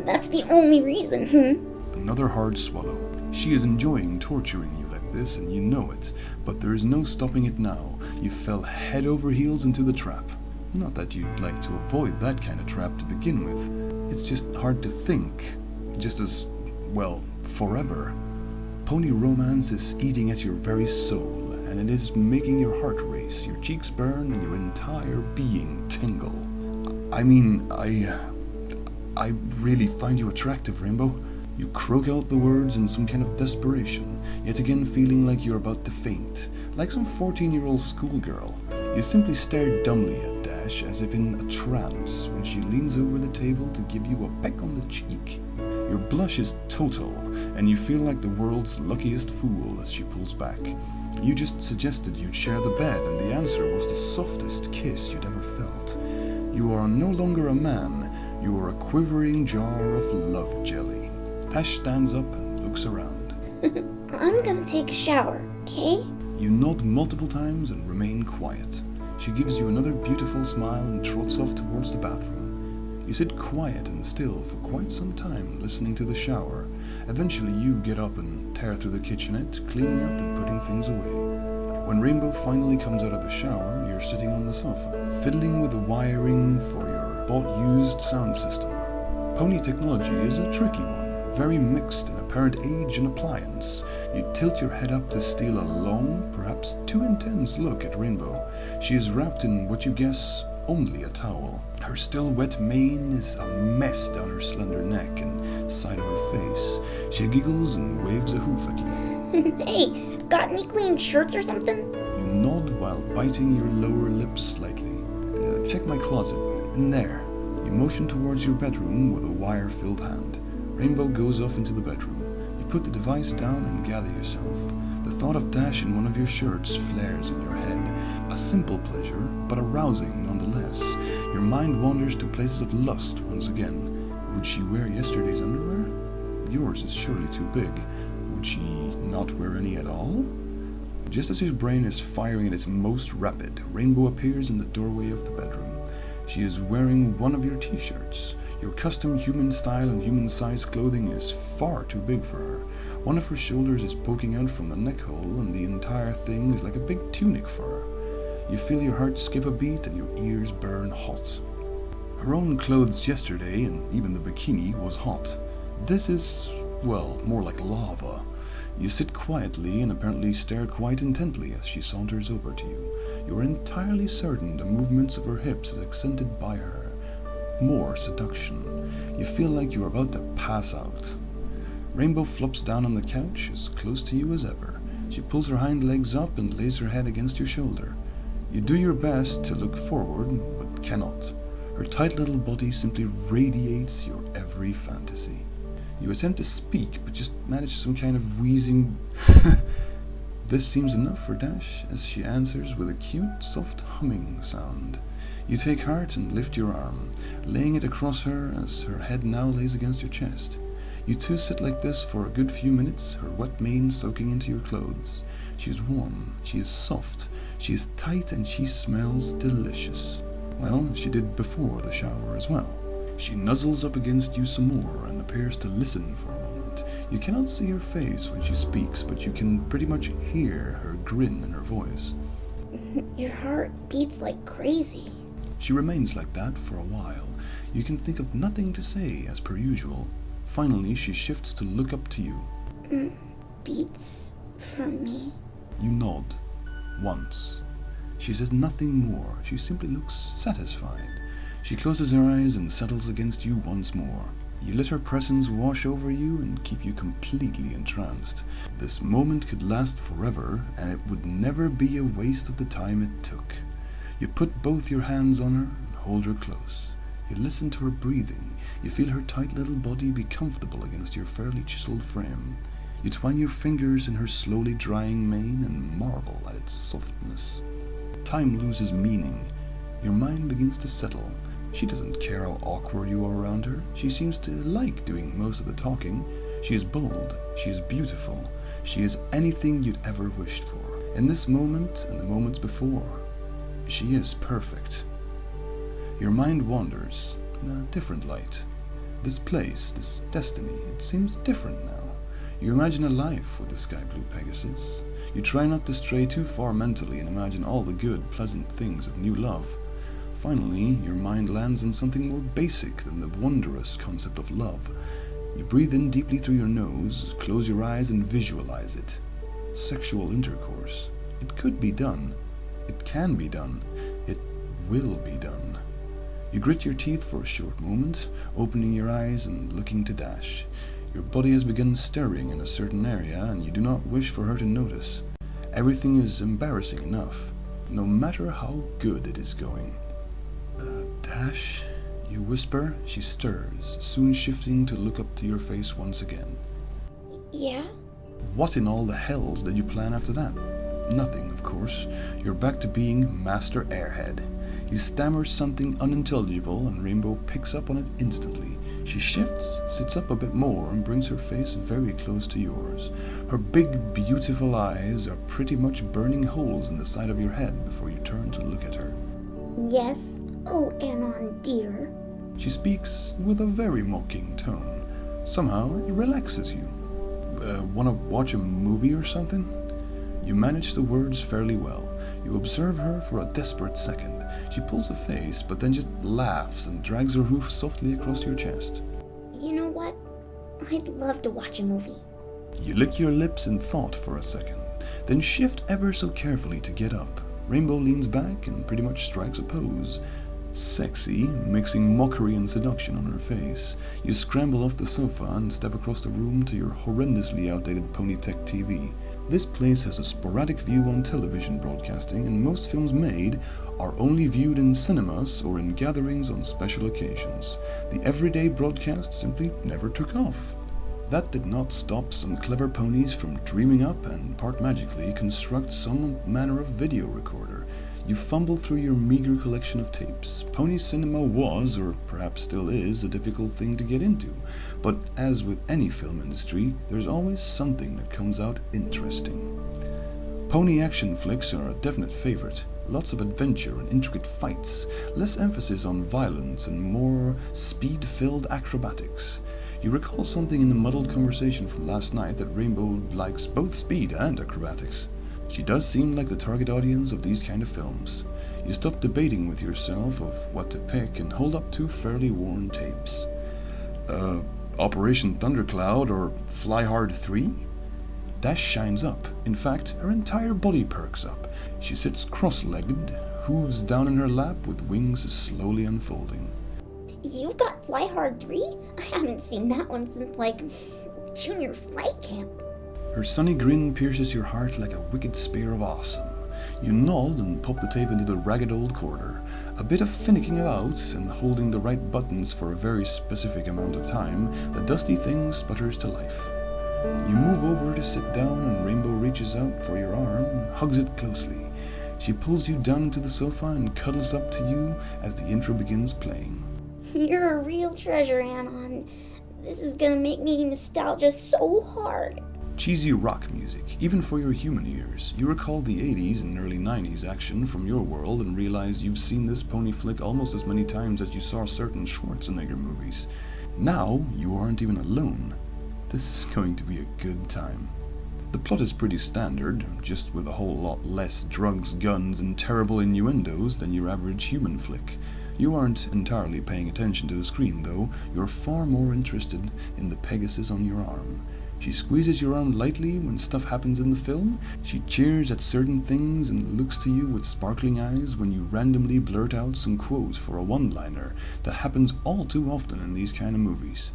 That's the only reason. Another hard swallow. She is enjoying torturing you like this, and you know it, but there is no stopping it now. You fell head over heels into the trap. Not that you'd like to avoid that kind of trap to begin with. It's just hard to think. Just as, well, forever. Pony romance is eating at your very soul, and it is making your heart race, your cheeks burn, and your entire being tingle. I mean, I really find you attractive, Rainbow. You croak out the words in some kind of desperation, yet again feeling like you're about to faint, like some 14-year-old schoolgirl. You simply stare dumbly at Dash as if in a trance when she leans over the table to give you a peck on the cheek. Your blush is total, and you feel like the world's luckiest fool as she pulls back. You just suggested you'd share the bed, and the answer was the softest kiss you'd ever felt. You are no longer a man, you are a quivering jar of love jelly. Dash stands up and looks around. I'm gonna take a shower, okay? You nod multiple times and remain quiet. She gives you another beautiful smile and trots off towards the bathroom. You sit quiet and still for quite some time, listening to the shower. Eventually you get up and tear through the kitchenette, cleaning up and putting things away. When Rainbow finally comes out of the shower, you're sitting on the sofa, fiddling with the wiring for your bought-used sound system. Pony technology is a tricky one, very mixed in apparent age and appliance. You tilt your head up to steal a long, perhaps too intense look at Rainbow. She is wrapped in what you guess only a towel. Her still wet mane is a mess down her slender neck and side of her face. She giggles and waves a hoof at you. Hey, got any clean shirts or something? You nod while biting your lower lip slightly. Check my closet. In there. You motion towards your bedroom with a wire-filled hand. Rainbow goes off into the bedroom. You put the device down and gather yourself. The thought of Dash in one of your shirts flares in your head. A simple pleasure, but arousing nonetheless. Your mind wanders to places of lust once again. Would she wear yesterday's underwear? Yours is surely too big. Would she not wear any at all? Just as your brain is firing at its most rapid, Rainbow appears in the doorway of the bedroom. She is wearing one of your t-shirts. Your custom human-style and human-sized clothing is far too big for her. One of her shoulders is poking out from the neck hole, and the entire thing is like a big tunic for her. You feel your heart skip a beat and your ears burn hot. Her own clothes yesterday, and even the bikini, was hot. This is, well, more like lava. You sit quietly and apparently stare quite intently as she saunters over to you. You are entirely certain the movements of her hips is accented by her. More seduction. You feel like you are about to pass out. Rainbow flops down on the couch, as close to you as ever. She pulls her hind legs up and lays her head against your shoulder. You do your best to look forward, but cannot. Her tight little body simply radiates your every fantasy. You attempt to speak, but just manage some kind of wheezing. This seems enough for Dash, as she answers with a cute, soft humming sound. You take heart and lift your arm, laying it across her as her head now lays against your chest. You two sit like this for a good few minutes, her wet mane soaking into your clothes. She is warm, she is soft, she is tight, and she smells delicious. Well, she did before the shower as well. She nuzzles up against you some more and appears to listen for a moment. You cannot see her face when she speaks, but you can pretty much hear her grin in her voice. Your heart beats like crazy. She remains like that for a while. You can think of nothing to say as per usual. Finally, she shifts to look up to you. Beats for me? You nod. Once. She says nothing more. She simply looks satisfied. She closes her eyes and settles against you once more. You let her presence wash over you and keep you completely entranced. This moment could last forever, and it would never be a waste of the time it took. You put both your hands on her and hold her close. You listen to her breathing. You feel her tight little body be comfortable against your fairly chiseled frame. You twine your fingers in her slowly drying mane and marvel at its softness. Time loses meaning. Your mind begins to settle. She doesn't care how awkward you are around her. She seems to like doing most of the talking. She is bold. She is beautiful. She is anything you'd ever wished for. In this moment and the moments before, she is perfect. Your mind wanders in a different light. This place, this destiny, it seems different now. You imagine a life with the sky blue Pegasus. You try not to stray too far mentally and imagine all the good, pleasant things of new love. Finally, your mind lands on something more basic than the wondrous concept of love. You breathe in deeply through your nose, close your eyes and visualize it. Sexual intercourse. It could be done. It can be done. It will be done. You grit your teeth for a short moment, opening your eyes and looking to dash. Your body has begun stirring in a certain area and you do not wish for her to notice. Everything is embarrassing enough, no matter how good it is going. Dash, you whisper. She stirs, soon shifting to look up to your face once again. Yeah? What in all the hells did you plan after that? Nothing, of course. You're back to being Master Airhead. You stammer something unintelligible and Rainbow picks up on it instantly. She shifts, sits up a bit more and brings her face very close to yours. Her big, beautiful eyes are pretty much burning holes in the side of your head before you turn to look at her. Yes? Oh, Anon, dear. She speaks with a very mocking tone. Somehow it relaxes you. Wanna watch a movie or something? You manage the words fairly well. You observe her for a desperate second. She pulls a face, but then just laughs and drags her hoof softly across your chest. You know what? I'd love to watch a movie. You lick your lips in thought for a second, then shift ever so carefully to get up. Rainbow leans back and pretty much strikes a pose. Sexy, mixing mockery and seduction on her face. You scramble off the sofa and step across the room to your horrendously outdated Ponytech TV. This place has a sporadic view on television broadcasting, and most films made are only viewed in cinemas or in gatherings on special occasions. The everyday broadcast simply never took off. That did not stop some clever ponies from dreaming up and, part magically, construct some manner of video recorder. You fumble through your meager collection of tapes. Pony cinema was, or perhaps still is, a difficult thing to get into. But as with any film industry, there's always something that comes out interesting. Pony action flicks are a definite favorite. Lots of adventure and intricate fights, less emphasis on violence and more speed-filled acrobatics. You recall something in the muddled conversation from last night that Rainbow likes both speed and acrobatics. She does seem like the target audience of these kind of films. You stop debating with yourself of what to pick and hold up two fairly worn tapes. Operation Thundercloud or Fly Hard 3? Dash shines up. In fact, her entire body perks up. She sits cross-legged, hooves down in her lap with wings slowly unfolding. You've got Fly Hard 3? I haven't seen that one since, junior flight camp. Her sunny grin pierces your heart like a wicked spear of awesome. You nod and pop the tape into the ragged old quarter. A bit of finicking about and holding the right buttons for a very specific amount of time, the dusty thing sputters to life. You move over to sit down and Rainbow reaches out for your arm and hugs it closely. She pulls you down into the sofa and cuddles up to you as the intro begins playing. You're a real treasure, Anon. This is gonna make me nostalgia so hard. Cheesy rock music, even for your human ears. You recall the 80s and early 90s action from your world and realize you've seen this pony flick almost as many times as you saw certain Schwarzenegger movies. Now, you aren't even alone. This is going to be a good time. The plot is pretty standard, just with a whole lot less drugs, guns, and terrible innuendos than your average human flick. You aren't entirely paying attention to the screen, though. You're far more interested in the Pegasus on your arm. She squeezes your arm lightly when stuff happens in the film. She cheers at certain things and looks to you with sparkling eyes when you randomly blurt out some quotes for a one-liner that happens all too often in these kind of movies.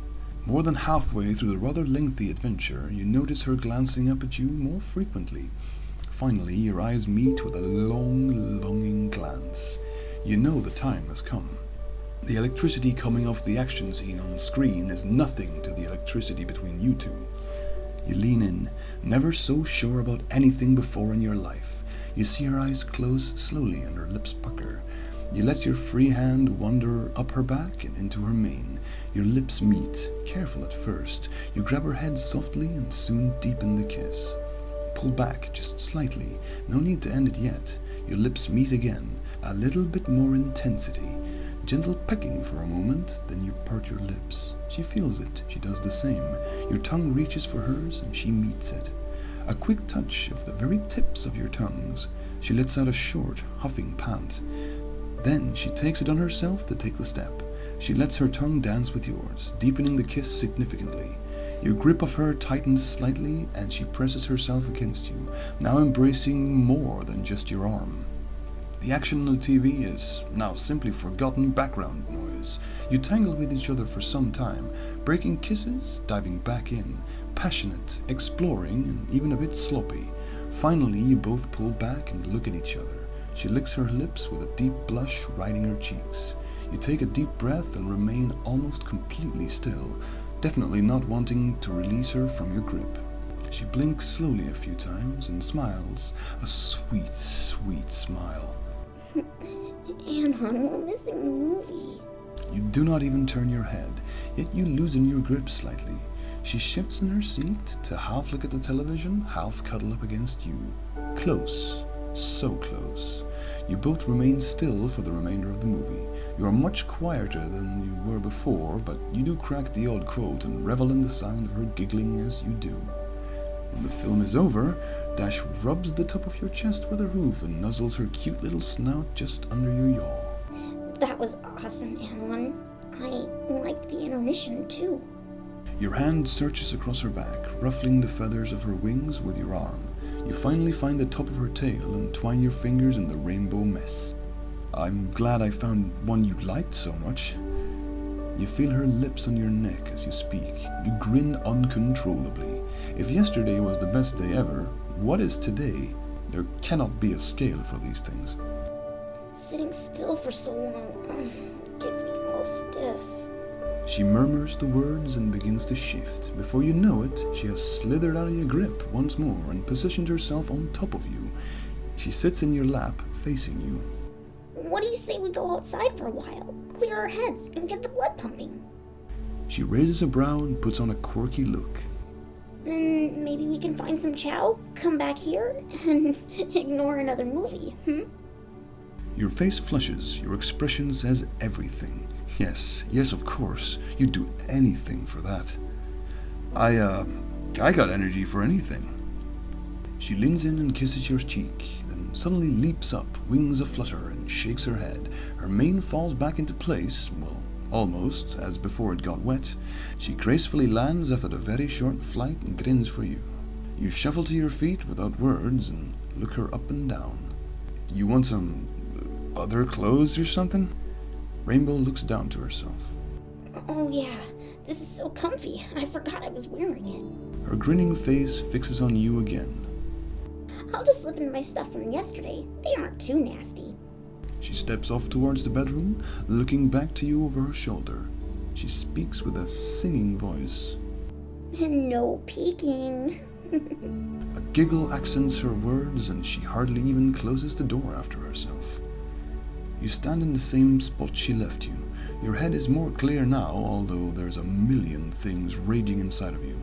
More than halfway through the rather lengthy adventure, you notice her glancing up at you more frequently. Finally, your eyes meet with a long, longing glance. You know the time has come. The electricity coming off the action scene on the screen is nothing to the electricity between you two. You lean in, never so sure about anything before in your life. You see her eyes close slowly and her lips pucker. You let your free hand wander up her back and into her mane. Your lips meet, careful at first. You grab her head softly and soon deepen the kiss. Pull back just slightly, no need to end it yet. Your lips meet again, a little bit more intensity. Gentle pecking for a moment, then you part your lips. She feels it, she does the same. Your tongue reaches for hers and she meets it. A quick touch of the very tips of your tongues. She lets out a short, huffing pant. Then she takes it on herself to take the step. She lets her tongue dance with yours, deepening the kiss significantly. Your grip of her tightens slightly and she presses herself against you, now embracing more than just your arm. The action on the TV is now simply forgotten background noise. You tangle with each other for some time, breaking kisses, diving back in, passionate, exploring, and even a bit sloppy. Finally, you both pull back and look at each other. She licks her lips with a deep blush riding her cheeks. You take a deep breath and remain almost completely still, definitely not wanting to release her from your grip. She blinks slowly a few times and smiles, a sweet, sweet smile. Anton, we're missing the movie. You do not even turn your head, yet you loosen your grip slightly. She shifts in her seat to half look at the television, half cuddle up against you. Close, so close. You both remain still for the remainder of the movie. You are much quieter than you were before, but you do crack the odd quote and revel in the sound of her giggling as you do. When the film is over, Dash rubs the top of your chest with her hoof and nuzzles her cute little snout just under your yaw. That was awesome, Anton. I liked the intermission, too. Your hand searches across her back, ruffling the feathers of her wings with your arm. You finally find the top of her tail and twine your fingers in the rainbow mess. I'm glad I found one you liked so much. You feel her lips on your neck as you speak. You grin uncontrollably. If yesterday was the best day ever, what is today? There cannot be a scale for these things. Sitting still for so long gets me all stiff. She murmurs the words and begins to shift. Before you know it, she has slithered out of your grip once more and positioned herself on top of you. She sits in your lap, facing you. What do you say we go outside for a while, clear our heads, and get the blood pumping? She raises a brow and puts on a quirky look. Then maybe we can find some chow, come back here, and ignore another movie, Your face flushes, your expression says everything. Yes, of course, you'd do anything for that. I got energy for anything. She leans in and kisses your cheek, then suddenly leaps up, wings aflutter, and shakes her head. Her mane falls back into place, well, almost, as before it got wet. She gracefully lands after a very short flight and grins for you. You shuffle to your feet without words and look her up and down. You want some other clothes or something? Rainbow looks down to herself. Oh yeah, this is so comfy. I forgot I was wearing it. Her grinning face fixes on you again. I'll just slip into my stuff from yesterday. They aren't too nasty. She steps off towards the bedroom, looking back to you over her shoulder. She speaks with a singing voice. And no peeking. A giggle accents her words, and she hardly even closes the door after herself. You stand in the same spot she left you. Your head is more clear now, although there's a million things raging inside of you.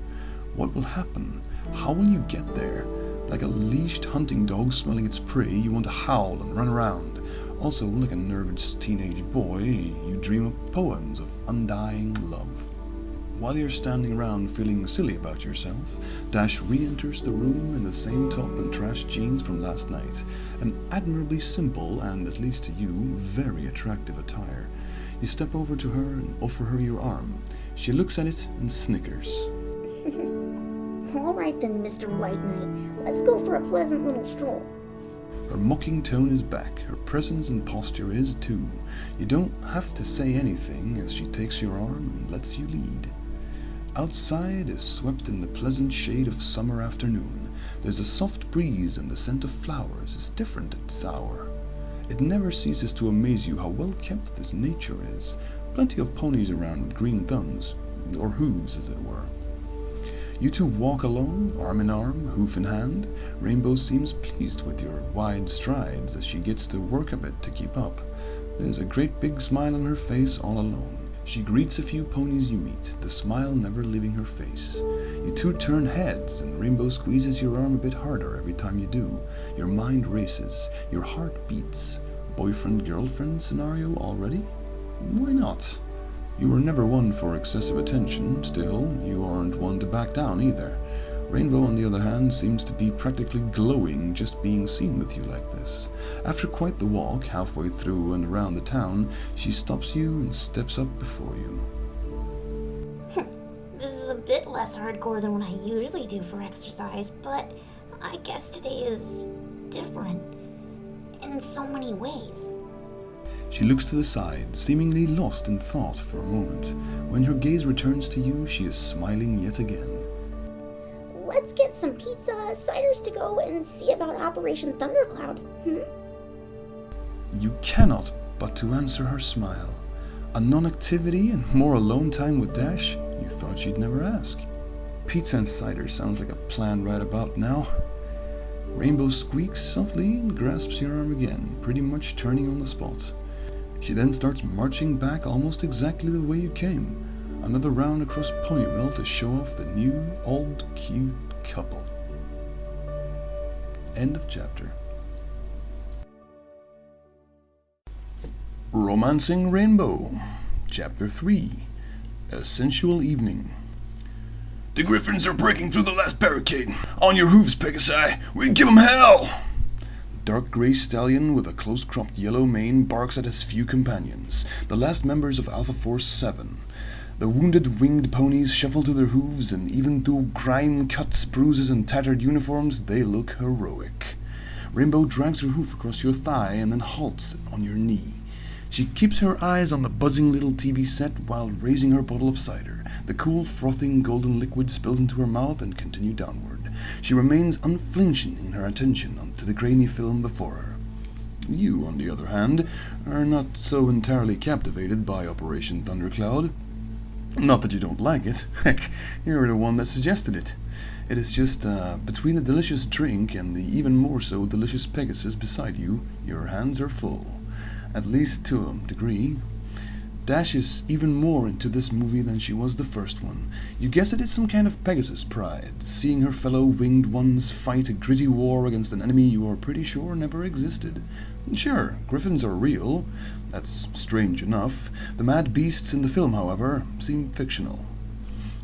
What will happen? How will you get there? Like a leashed hunting dog smelling its prey, you want to howl and run around. Also, like a nervous teenage boy, you dream up poems of undying love. While you're standing around feeling silly about yourself, Dash re-enters the room in the same top and trash jeans from last night. An admirably simple and, at least to you, very attractive attire. You step over to her and offer her your arm. She looks at it and snickers. All right then, Mr. White Knight. Let's go for a pleasant little stroll. Her mocking tone is back. Her presence and posture is too. You don't have to say anything as she takes your arm and lets you lead. Outside is swept in the pleasant shade of summer afternoon. There's a soft breeze and the scent of flowers is different at this hour. It never ceases to amaze you how well kept this nature is. Plenty of ponies around with green thumbs, or hooves as it were. You two walk along, arm in arm, hoof in hand. Rainbow seems pleased with your wide strides as she gets to work a bit to keep up. There's a great big smile on her face all alone. She greets a few ponies you meet, the smile never leaving her face. You two turn heads, and Rainbow squeezes your arm a bit harder every time you do. Your mind races, your heart beats. Boyfriend-girlfriend scenario already? Why not? You were never one for excessive attention, still, you aren't one to back down either. Rainbow, on the other hand, seems to be practically glowing just being seen with you like this. After quite the walk, halfway through and around the town, she stops you and steps up before you. This is a bit less hardcore than what I usually do for exercise, but I guess today is different in so many ways. She looks to the side, seemingly lost in thought for a moment. When her gaze returns to you, she is smiling yet again. Let's get some pizza, ciders to go, and see about Operation Thundercloud. You cannot but to answer her smile. A non-activity and more alone time with Dash? You thought she'd never ask. Pizza and cider sounds like a plan right about now. Rainbow squeaks softly and grasps your arm again, pretty much turning on the spot. She then starts marching back almost exactly the way you came. Another round across Ponyville to show off the new, old, cute couple. End of chapter. Romancing Rainbow, Chapter 3, A Sensual Evening. The Griffins are breaking through the last barricade. On your hooves, Pegasi. We give 'em hell! The dark grey stallion with a close-cropped yellow mane barks at his few companions, the last members of Alpha Force 7. The wounded winged ponies shuffle to their hooves, and even through grime, cuts, bruises, and tattered uniforms, they look heroic. Rainbow drags her hoof across your thigh and then halts on your knee. She keeps her eyes on the buzzing little TV set while raising her bottle of cider. The cool, frothing, golden liquid spills into her mouth and continues downward. She remains unflinching in her attention to the grainy film before her. You, on the other hand, are not so entirely captivated by Operation Thundercloud. Not that you don't like it. Heck, you're the one that suggested it. It is just, between the delicious drink and the even more so delicious Pegasus beside you, your hands are full. At least to a degree. Dash is even more into this movie than she was the first one. You guess it is some kind of Pegasus pride, seeing her fellow winged ones fight a gritty war against an enemy you are pretty sure never existed. Sure, griffins are real. That's strange enough. The mad beasts in the film, however, seem fictional.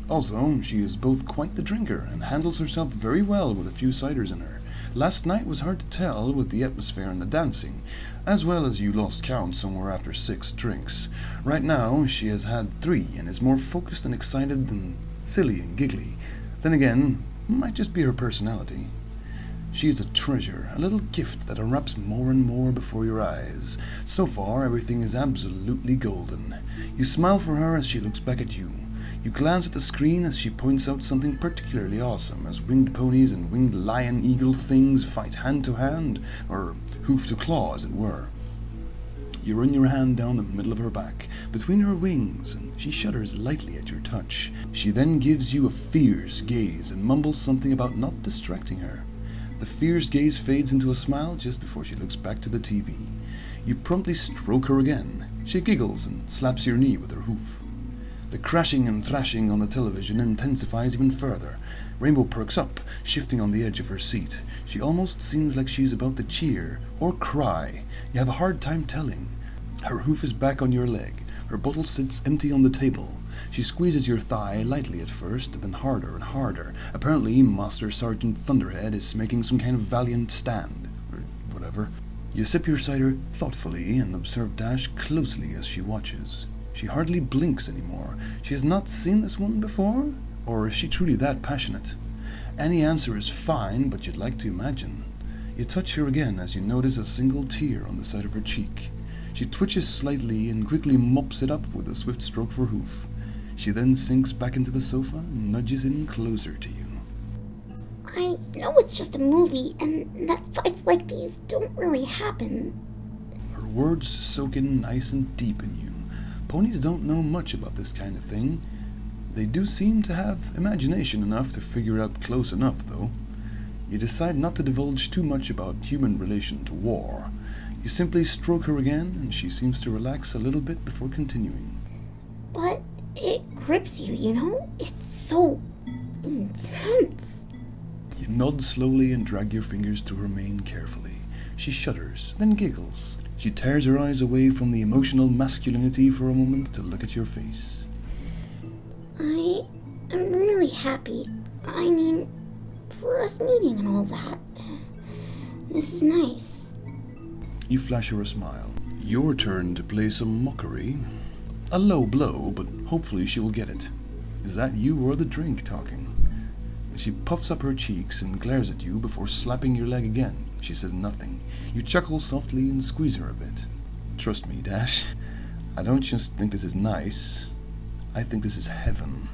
Also, she is both quite the drinker and handles herself very well with a few ciders in her. Last night was hard to tell with the atmosphere and the dancing, as well as you lost count somewhere after 6 drinks. Right now, she has had 3 and is more focused and excited than silly and giggly. Then again, might just be her personality. She is a treasure, a little gift that unwraps more and more before your eyes. So far, everything is absolutely golden. You smile for her as she looks back at you. You glance at the screen as she points out something particularly awesome as winged ponies and winged lion-eagle things fight hand-to-hand, or hoof-to-claw as it were. You run your hand down the middle of her back, between her wings, and she shudders lightly at your touch. She then gives you a fierce gaze and mumbles something about not distracting her. The fierce gaze fades into a smile just before she looks back to the TV. You promptly stroke her again. She giggles and slaps your knee with her hoof. The crashing and thrashing on the television intensifies even further. Rainbow perks up, shifting on the edge of her seat. She almost seems like she's about to cheer or cry. You have a hard time telling. Her hoof is back on your leg. Her bottle sits empty on the table. She squeezes your thigh lightly at first, then harder and harder. Apparently, Master Sergeant Thunderhead is making some kind of valiant stand, or whatever. You sip your cider thoughtfully and observe Dash closely as she watches. She hardly blinks anymore. She has not seen this one before? Or is she truly that passionate? Any answer is fine, but you'd like to imagine. You touch her again as you notice a single tear on the side of her cheek. She twitches slightly and quickly mops it up with a swift stroke of her hoof. She then sinks back into the sofa and nudges in closer to you. I know it's just a movie, and that fights like these don't really happen. Her words soak in nice and deep in you. Ponies don't know much about this kind of thing. They do seem to have imagination enough to figure out close enough, though. You decide not to divulge too much about human relation to war. You simply stroke her again, and she seems to relax a little bit before continuing. But it grips you, you know? It's so intense. You nod slowly and drag your fingers through her mane carefully. She shudders, then giggles. She tears her eyes away from the emotional masculinity for a moment to look at your face. I am really happy. I mean, for us meeting and all that. This is nice. You flash her a smile. Your turn to play some mockery. A low blow, but hopefully she will get it. Is that you or the drink talking? She puffs up her cheeks and glares at you before slapping your leg again. She says nothing. You chuckle softly and squeeze her a bit. Trust me, Dash. I don't just think this is nice. I think this is heaven.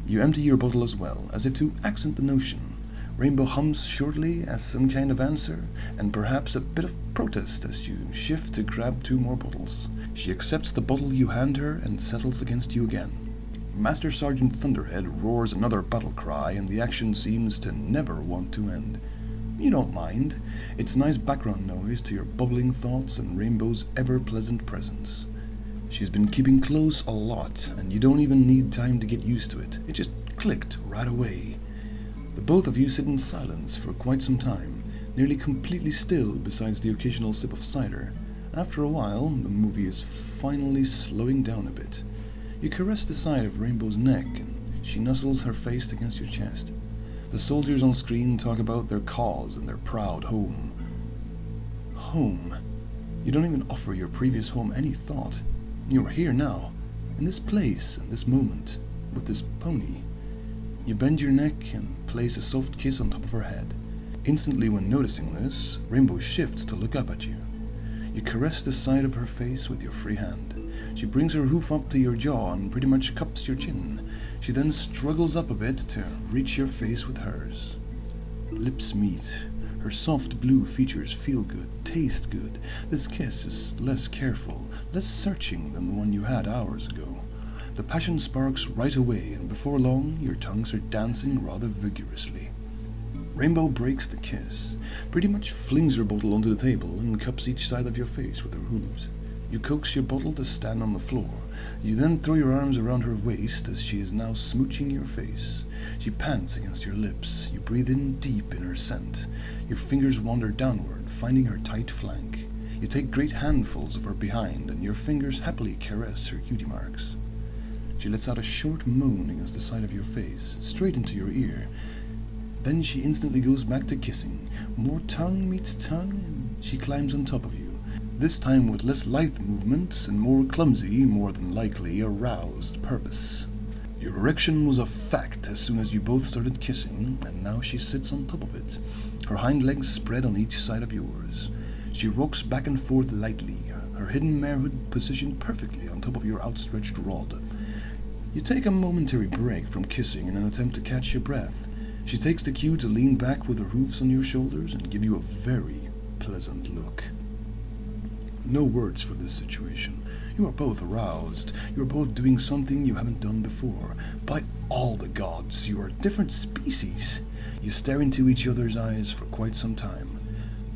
You empty your bottle as well, as if to accent the notion. Rainbow hums shortly as some kind of answer, and perhaps a bit of protest as you shift to grab 2 more bottles. She accepts the bottle you hand her and settles against you again. Master Sergeant Thunderhead roars another battle cry, and the action seems to never want to end. You don't mind. It's nice background noise to your bubbling thoughts and Rainbow's ever-pleasant presence. She's been keeping close a lot, and you don't even need time to get used to it. It just clicked right away. The both of you sit in silence for quite some time, nearly completely still besides the occasional sip of cider. After a while, the movie is finally slowing down a bit. You caress the side of Rainbow's neck, and she nuzzles her face against your chest. The soldiers on screen talk about their cause and their proud home. Home. You don't even offer your previous home any thought. You are here now, in this place and this moment, with this pony. You bend your neck and place a soft kiss on top of her head. Instantly when noticing this, Rainbow shifts to look up at you. You caress the side of her face with your free hand. She brings her hoof up to your jaw and pretty much cups your chin. She then struggles up a bit to reach your face with hers. Lips meet. Her soft blue features feel good, taste good. This kiss is less careful, less searching than the one you had hours ago. The passion sparks right away, and before long, your tongues are dancing rather vigorously. Rainbow breaks the kiss, pretty much flings her bottle onto the table and cups each side of your face with her hooves. You coax your bottle to stand on the floor. You then throw your arms around her waist as she is now smooching your face. She pants against your lips. You breathe in deep in her scent. Your fingers wander downward, finding her tight flank. You take great handfuls of her behind, and your fingers happily caress her cutie marks. She lets out a short moan against the side of your face, straight into your ear. Then she instantly goes back to kissing. More tongue meets tongue, and she climbs on top of you. This time with less lithe movements and more clumsy, more than likely aroused purpose. Your erection was a fact as soon as you both started kissing, and now she sits on top of it, her hind legs spread on each side of yours. She rocks back and forth lightly, her hidden marehood positioned perfectly on top of your outstretched rod. You take a momentary break from kissing in an attempt to catch your breath. She takes the cue to lean back with her hoofs on your shoulders and give you a very pleasant look. No words for this situation. You are both aroused. You are both doing something you haven't done before. By all the gods, you are different species. You stare into each other's eyes for quite some time.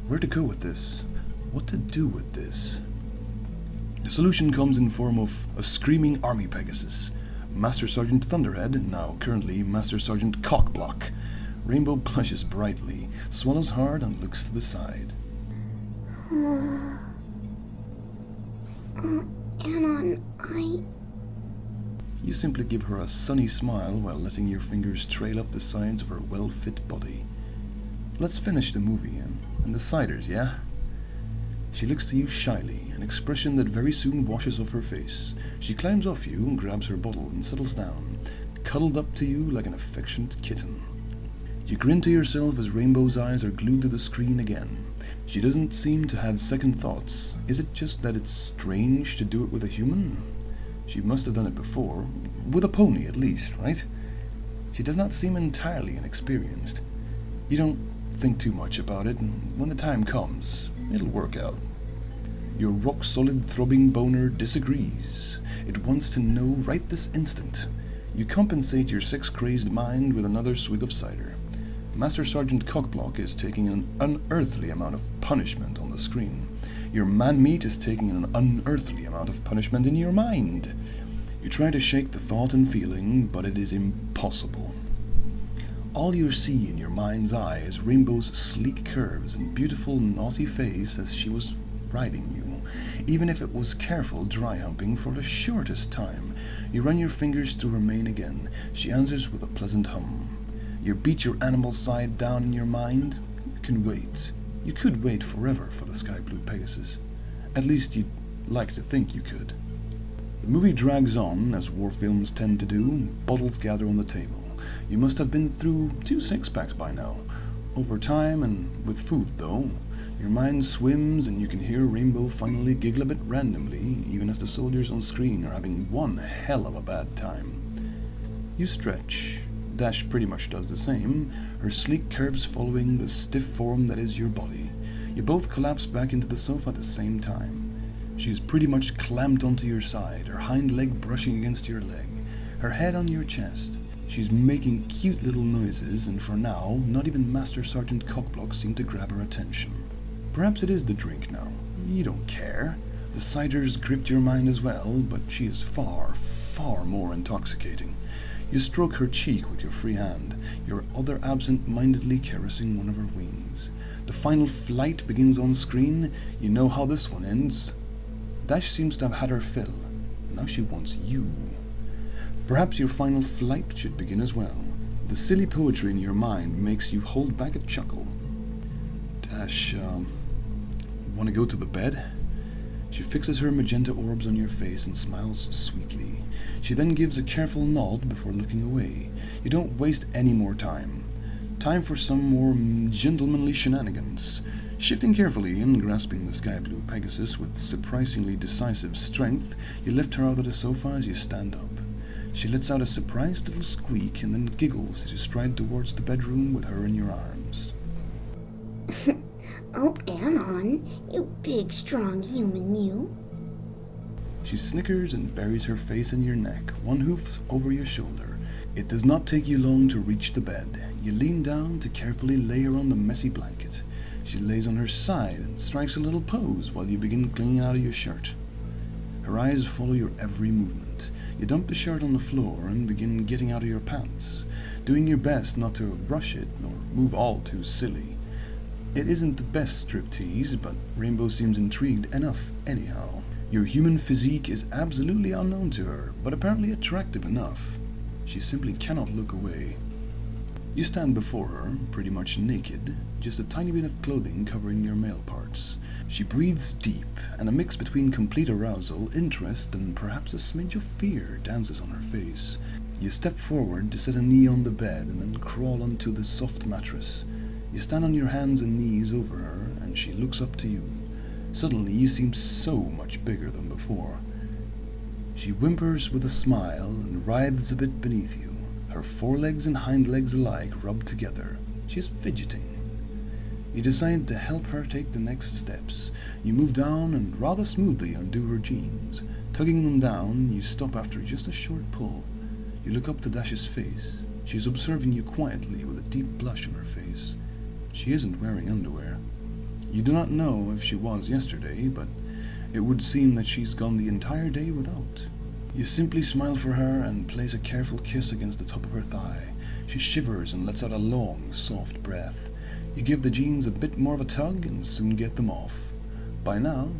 Where to go with this? What to do with this? The solution comes in form of a screaming army Pegasus. Master Sergeant Thunderhead, now currently Master Sergeant Cockblock. Rainbow blushes brightly, swallows hard, and looks to the side. Anon, You simply give her a sunny smile while letting your fingers trail up the sides of her well-fit body. Let's finish the movie, and the ciders, yeah? She looks to you shyly, an expression that very soon washes off her face. She climbs off you and grabs her bottle and settles down, cuddled up to you like an affectionate kitten. You grin to yourself as Rainbow's eyes are glued to the screen again. She doesn't seem to have second thoughts. Is it just that it's strange to do it with a human? She must have done it before, with a pony at least, right? She does not seem entirely inexperienced. You don't think too much about it, and when the time comes, it'll work out. Your rock-solid throbbing boner disagrees. It wants to know right this instant. You compensate your sex-crazed mind with another swig of cider. Master Sergeant Cockblock is taking an unearthly amount of punishment on the screen. Your man-meat is taking an unearthly amount of punishment in your mind. You try to shake the thought and feeling, but it is impossible. All you see in your mind's eye is Rainbow's sleek curves and beautiful naughty face as she was riding you. Even if it was careful dry humping for the shortest time, you run your fingers through her mane again. She answers with a pleasant hum. You beat your animal side down in your mind. You can wait. You could wait forever for the sky blue Pegasus. At least you'd like to think you could. The movie drags on, as war films tend to do. Bottles gather on the table. You must have been through 2 six-packs by now. Over time, and with food though, your mind swims and you can hear Rainbow finally giggle a bit randomly, even as the soldiers on screen are having one hell of a bad time. You stretch. Dash pretty much does the same, her sleek curves following the stiff form that is your body. You both collapse back into the sofa at the same time. She is pretty much clamped onto your side, her hind leg brushing against your leg, her head on your chest. She's making cute little noises, and for now, not even Master Sergeant Cockblock seemed to grab her attention. Perhaps it is the drink now. You don't care. The ciders gripped your mind as well, but she is far, far more intoxicating. You stroke her cheek with your free hand, your other absent-mindedly caressing one of her wings. The final flight begins on screen. You know how this one ends. Dash seems to have had her fill. Now she wants you. Perhaps your final flight should begin as well. The silly poetry in your mind makes you hold back a chuckle. Dash, wanna go to the bed? She fixes her magenta orbs on your face and smiles sweetly. She then gives a careful nod before looking away. You don't waste any more time. Time for some more gentlemanly shenanigans. Shifting carefully and grasping the sky blue Pegasus with surprisingly decisive strength, you lift her out of the sofa as you stand up. She lets out a surprised little squeak and then giggles as you stride towards the bedroom with her in your arms. Oh, Anon, you big, strong human, you. She snickers and buries her face in your neck, one hoof over your shoulder. It does not take you long to reach the bed. You lean down to carefully lay her on the messy blanket. She lays on her side and strikes a little pose while you begin clinging out of your shirt. Her eyes follow your every movement. You dump the shirt on the floor and begin getting out of your pants, doing your best not to rush it nor move all too silly. It isn't the best striptease, but Rainbow seems intrigued enough anyhow. Your human physique is absolutely unknown to her, but apparently attractive enough. She simply cannot look away. You stand before her, pretty much naked, just a tiny bit of clothing covering your male parts. She breathes deep, and a mix between complete arousal, interest, and perhaps a smidge of fear dances on her face. You step forward to set a knee on the bed and then crawl onto the soft mattress. You stand on your hands and knees over her, and she looks up to you. Suddenly you seem so much bigger than before. She whimpers with a smile and writhes a bit beneath you, her forelegs and hind legs alike rubbed together. She is fidgeting. You decide to help her take the next steps. You move down and rather smoothly undo her jeans. Tugging them down, you stop after just a short pull. You look up to Dash's face. She is observing you quietly with a deep blush on her face. She isn't wearing underwear. You do not know if she was yesterday, but it would seem that she's gone the entire day without. You simply smile for her and place a careful kiss against the top of her thigh. She shivers and lets out a long, soft breath. You give the jeans a bit more of a tug and soon get them off. By now,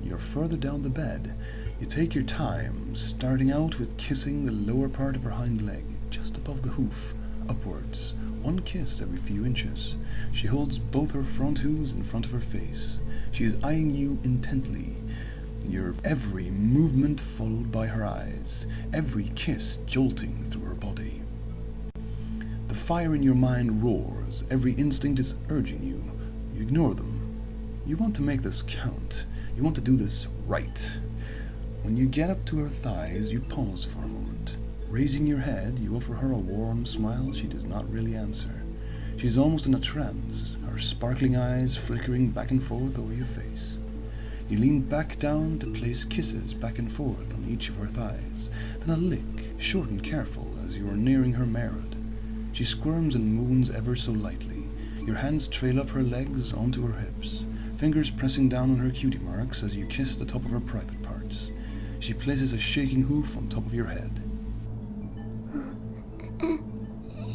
you're further down the bed. You take your time, starting out with kissing the lower part of her hind leg, just above the hoof, upwards, one kiss every few inches. She holds both her front hooves in front of her face. She is eyeing you intently, your every movement followed by her eyes, every kiss jolting through her body. The fire in your mind roars, every instinct is urging you. You ignore them. You want to make this count. You want to do this right. When you get up to her thighs, you pause for a moment. Raising your head, you offer her a warm smile she does not really answer. She is almost in a trance, her sparkling eyes flickering back and forth over your face. You lean back down to place kisses back and forth on each of her thighs, then a lick, short and careful, as you are nearing her merit. She squirms and moans ever so lightly. Your hands trail up her legs onto her hips, fingers pressing down on her cutie marks as you kiss the top of her private parts. She places a shaking hoof on top of your head.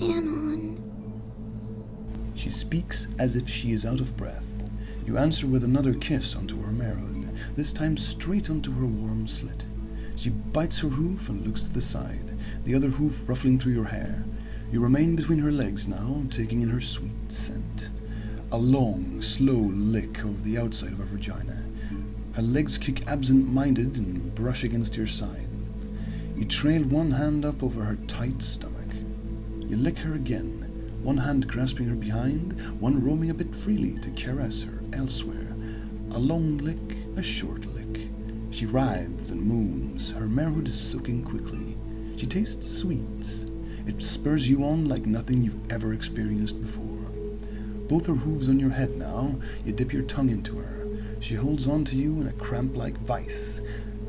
Anon. She speaks as if she is out of breath. You answer with another kiss onto her marehood, this time straight onto her warm slit. She bites her hoof and looks to the side, the other hoof ruffling through your hair. You remain between her legs now, taking in her sweet scent. A long, slow lick over the outside of her vagina. Her legs kick absent-minded and brush against your side. You trail one hand up over her tight stomach. You lick her again, one hand grasping her behind, one roaming a bit freely to caress her elsewhere. A long lick, a short lick. She writhes and moans. Her marehood is soaking quickly. She tastes sweet. It spurs you on like nothing you've ever experienced before. Both her hooves on your head now, you dip your tongue into her. She holds on to you in a cramp-like vice.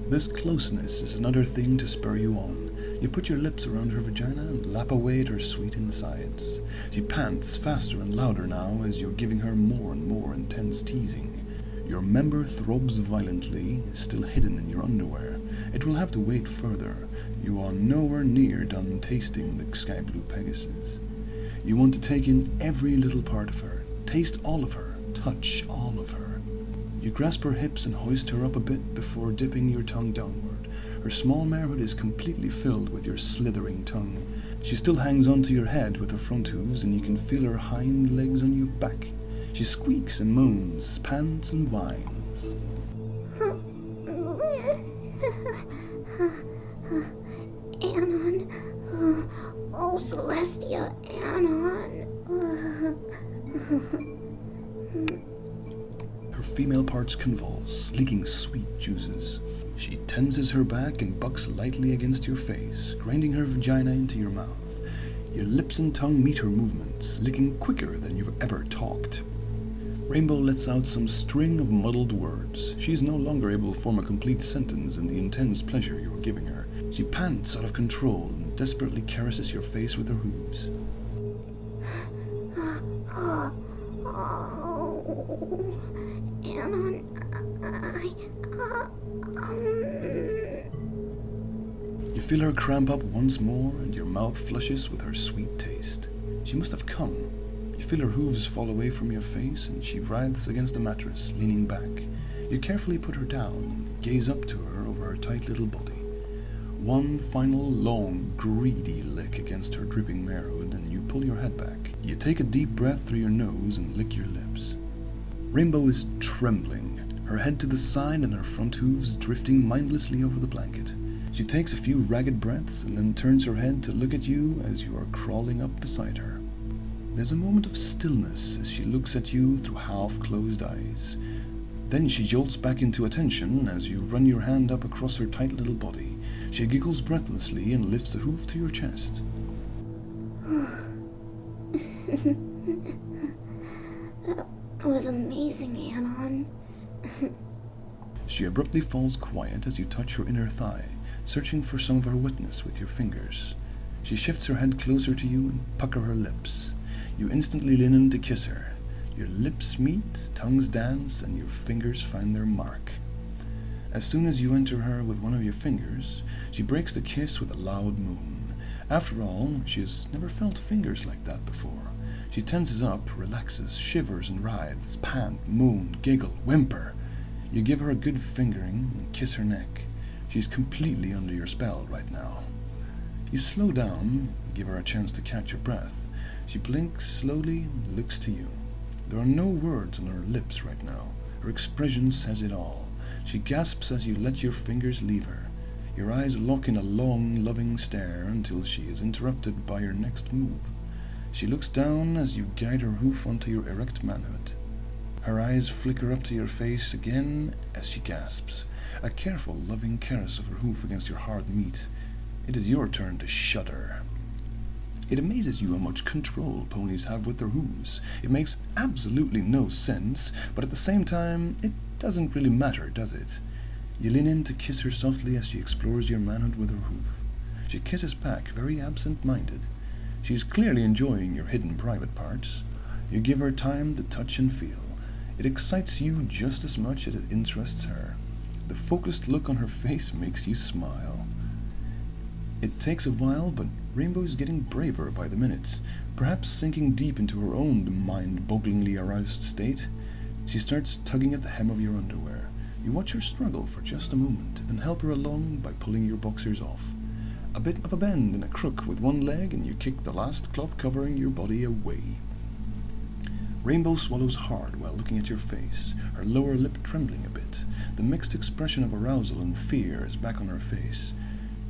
This closeness is another thing to spur you on. You put your lips around her vagina and lap away at her sweet insides. She pants faster and louder now as you're giving her more and more intense teasing. Your member throbs violently, still hidden in your underwear. It will have to wait further. You are nowhere near done tasting the sky blue Pegasus. You want to take in every little part of her, taste all of her, touch all of her. You grasp her hips and hoist her up a bit before dipping your tongue downward. Her small marehood is completely filled with your slithering tongue. She still hangs onto your head with her front hooves, and you can feel her hind legs on your back. She squeaks and moans, pants and whines. Anon. Oh, Celestia, Anon. Her female parts convulse, leaking sweet juices. She tenses her back and bucks lightly against your face, grinding her vagina into your mouth. Your lips and tongue meet her movements, licking quicker than you've ever talked. Rainbow lets out some string of muddled words. She is no longer able to form a complete sentence in the intense pleasure you are giving her. She pants out of control and desperately caresses your face with her hooves. Anon, You feel her cramp up once more, and your mouth flushes with her sweet taste. She must have come. You feel her hooves fall away from your face, and she writhes against the mattress, leaning back. You carefully put her down and gaze up to her over her tight little body. One final, long, greedy lick against her dripping marehood, and you pull your head back. You take a deep breath through your nose and lick your lips. Rainbow is trembling, her head to the side and her front hooves drifting mindlessly over the blanket. She takes a few ragged breaths and then turns her head to look at you as you are crawling up beside her. There's a moment of stillness as she looks at you through half-closed eyes. Then she jolts back into attention as you run your hand up across her tight little body. She giggles breathlessly and lifts a hoof to your chest. That was amazing, Anon. She abruptly falls quiet as you touch her inner thigh, searching for some of her wetness with your fingers. She shifts her head closer to you and pucker her lips. You instantly lean in to kiss her. Your lips meet, tongues dance, and your fingers find their mark. As soon as you enter her with one of your fingers, she breaks the kiss with a loud moan. After all, she has never felt fingers like that before. She tenses up, relaxes, shivers and writhes, pant, moan, giggle, whimper. You give her a good fingering and kiss her neck. She's completely under your spell right now. You slow down, give her a chance to catch her breath. She blinks slowly and looks to you. There are no words on her lips right now. Her expression says it all. She gasps as you let your fingers leave her. Your eyes lock in a long, loving stare until she is interrupted by your next move. She looks down as you guide her hoof onto your erect manhood. Her eyes flicker up to your face again as she gasps. A careful, loving caress of her hoof against your hard meat. It is your turn to shudder. It amazes you how much control ponies have with their hooves. It makes absolutely no sense, but at the same time, it doesn't really matter, does it? You lean in to kiss her softly as she explores your manhood with her hoof. She kisses back, very absent-minded. She's clearly enjoying your hidden private parts. You give her time to touch and feel. It excites you just as much as it interests her. The focused look on her face makes you smile. It takes a while, but Rainbow is getting braver by the minute, perhaps sinking deep into her own mind-bogglingly aroused state. She starts tugging at the hem of your underwear. You watch her struggle for just a moment, then help her along by pulling your boxers off. A bit of a bend and a crook with one leg, and you kick the last cloth covering your body away. Rainbow swallows hard while looking at your face, her lower lip trembling a bit. The mixed expression of arousal and fear is back on her face.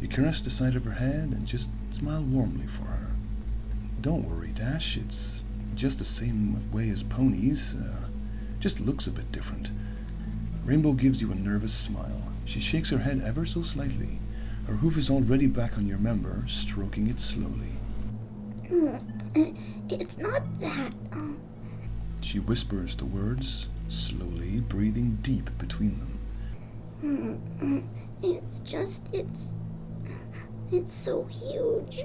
You caress the side of her head and just smile warmly for her. Don't worry, Dash, it's just the same way as ponies, just looks a bit different. Rainbow gives you a nervous smile. She shakes her head ever so slightly. Her hoof is already back on your member, stroking it slowly. It's not that. She whispers the words, slowly breathing deep between them. It's just, it's so huge.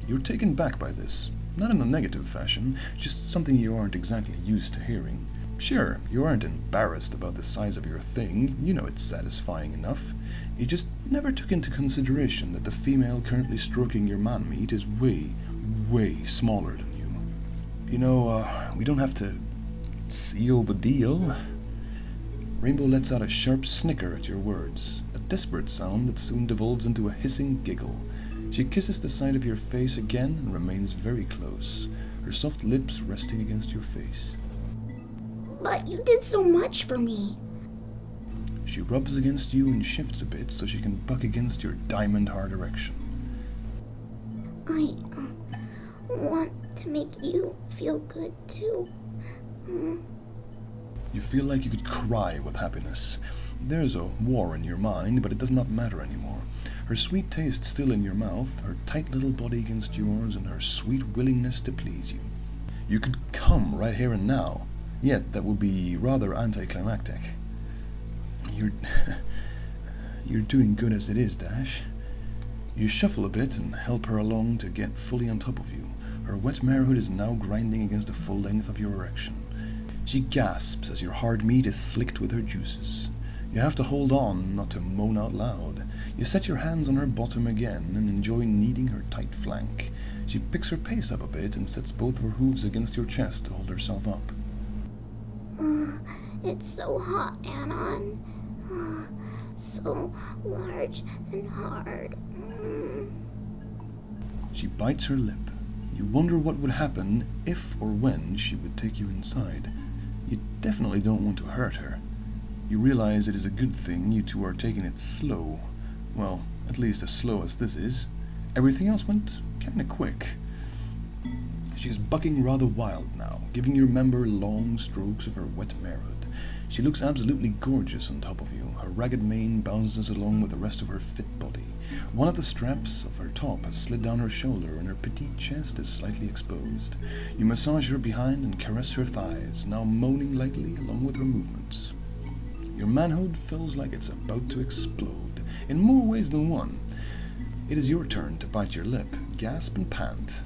You're taken back by this, not in a negative fashion, just something you aren't exactly used to hearing. Sure, you aren't embarrassed about the size of your thing, you know it's satisfying enough. You just never took into consideration that the female currently stroking your man-meat is way, way smaller than you. You know, we don't have to seal the deal. Rainbow lets out a sharp snicker at your words, a desperate sound that soon devolves into a hissing giggle. She kisses the side of your face again and remains very close, her soft lips resting against your face. But you did so much for me. She rubs against you and shifts a bit so she can buck against your diamond-hard erection. I want to make you feel good, too. You feel like you could cry with happiness. There's a war in your mind, but it does not matter anymore. Her sweet taste still in your mouth, her tight little body against yours, and her sweet willingness to please you. You could come right here and now, yet that would be rather anticlimactic. You're doing good as it is, Dash. You shuffle a bit and help her along to get fully on top of you. Her wet marehood is now grinding against the full length of your erection. She gasps as your hard meat is slicked with her juices. You have to hold on not to moan out loud. You set your hands on her bottom again and enjoy kneading her tight flank. She picks her pace up a bit and sets both her hooves against your chest to hold herself up. It's so hot, Anon. So large and hard. She bites her lip. You wonder what would happen if or when she would take you inside. You definitely don't want to hurt her. You realize it is a good thing you two are taking it slow. Well, at least as slow as this is. Everything else went kinda quick. She's bucking rather wild now, giving your member long strokes of her wet marehood. She looks absolutely gorgeous on top of you. Her ragged mane bounces along with the rest of her fit body. One of the straps of her top has slid down her shoulder and her petite chest is slightly exposed. You massage her behind and caress her thighs, now moaning lightly along with her movements. Your manhood feels like it's about to explode, in more ways than one. It is your turn to bite your lip, gasp and pant.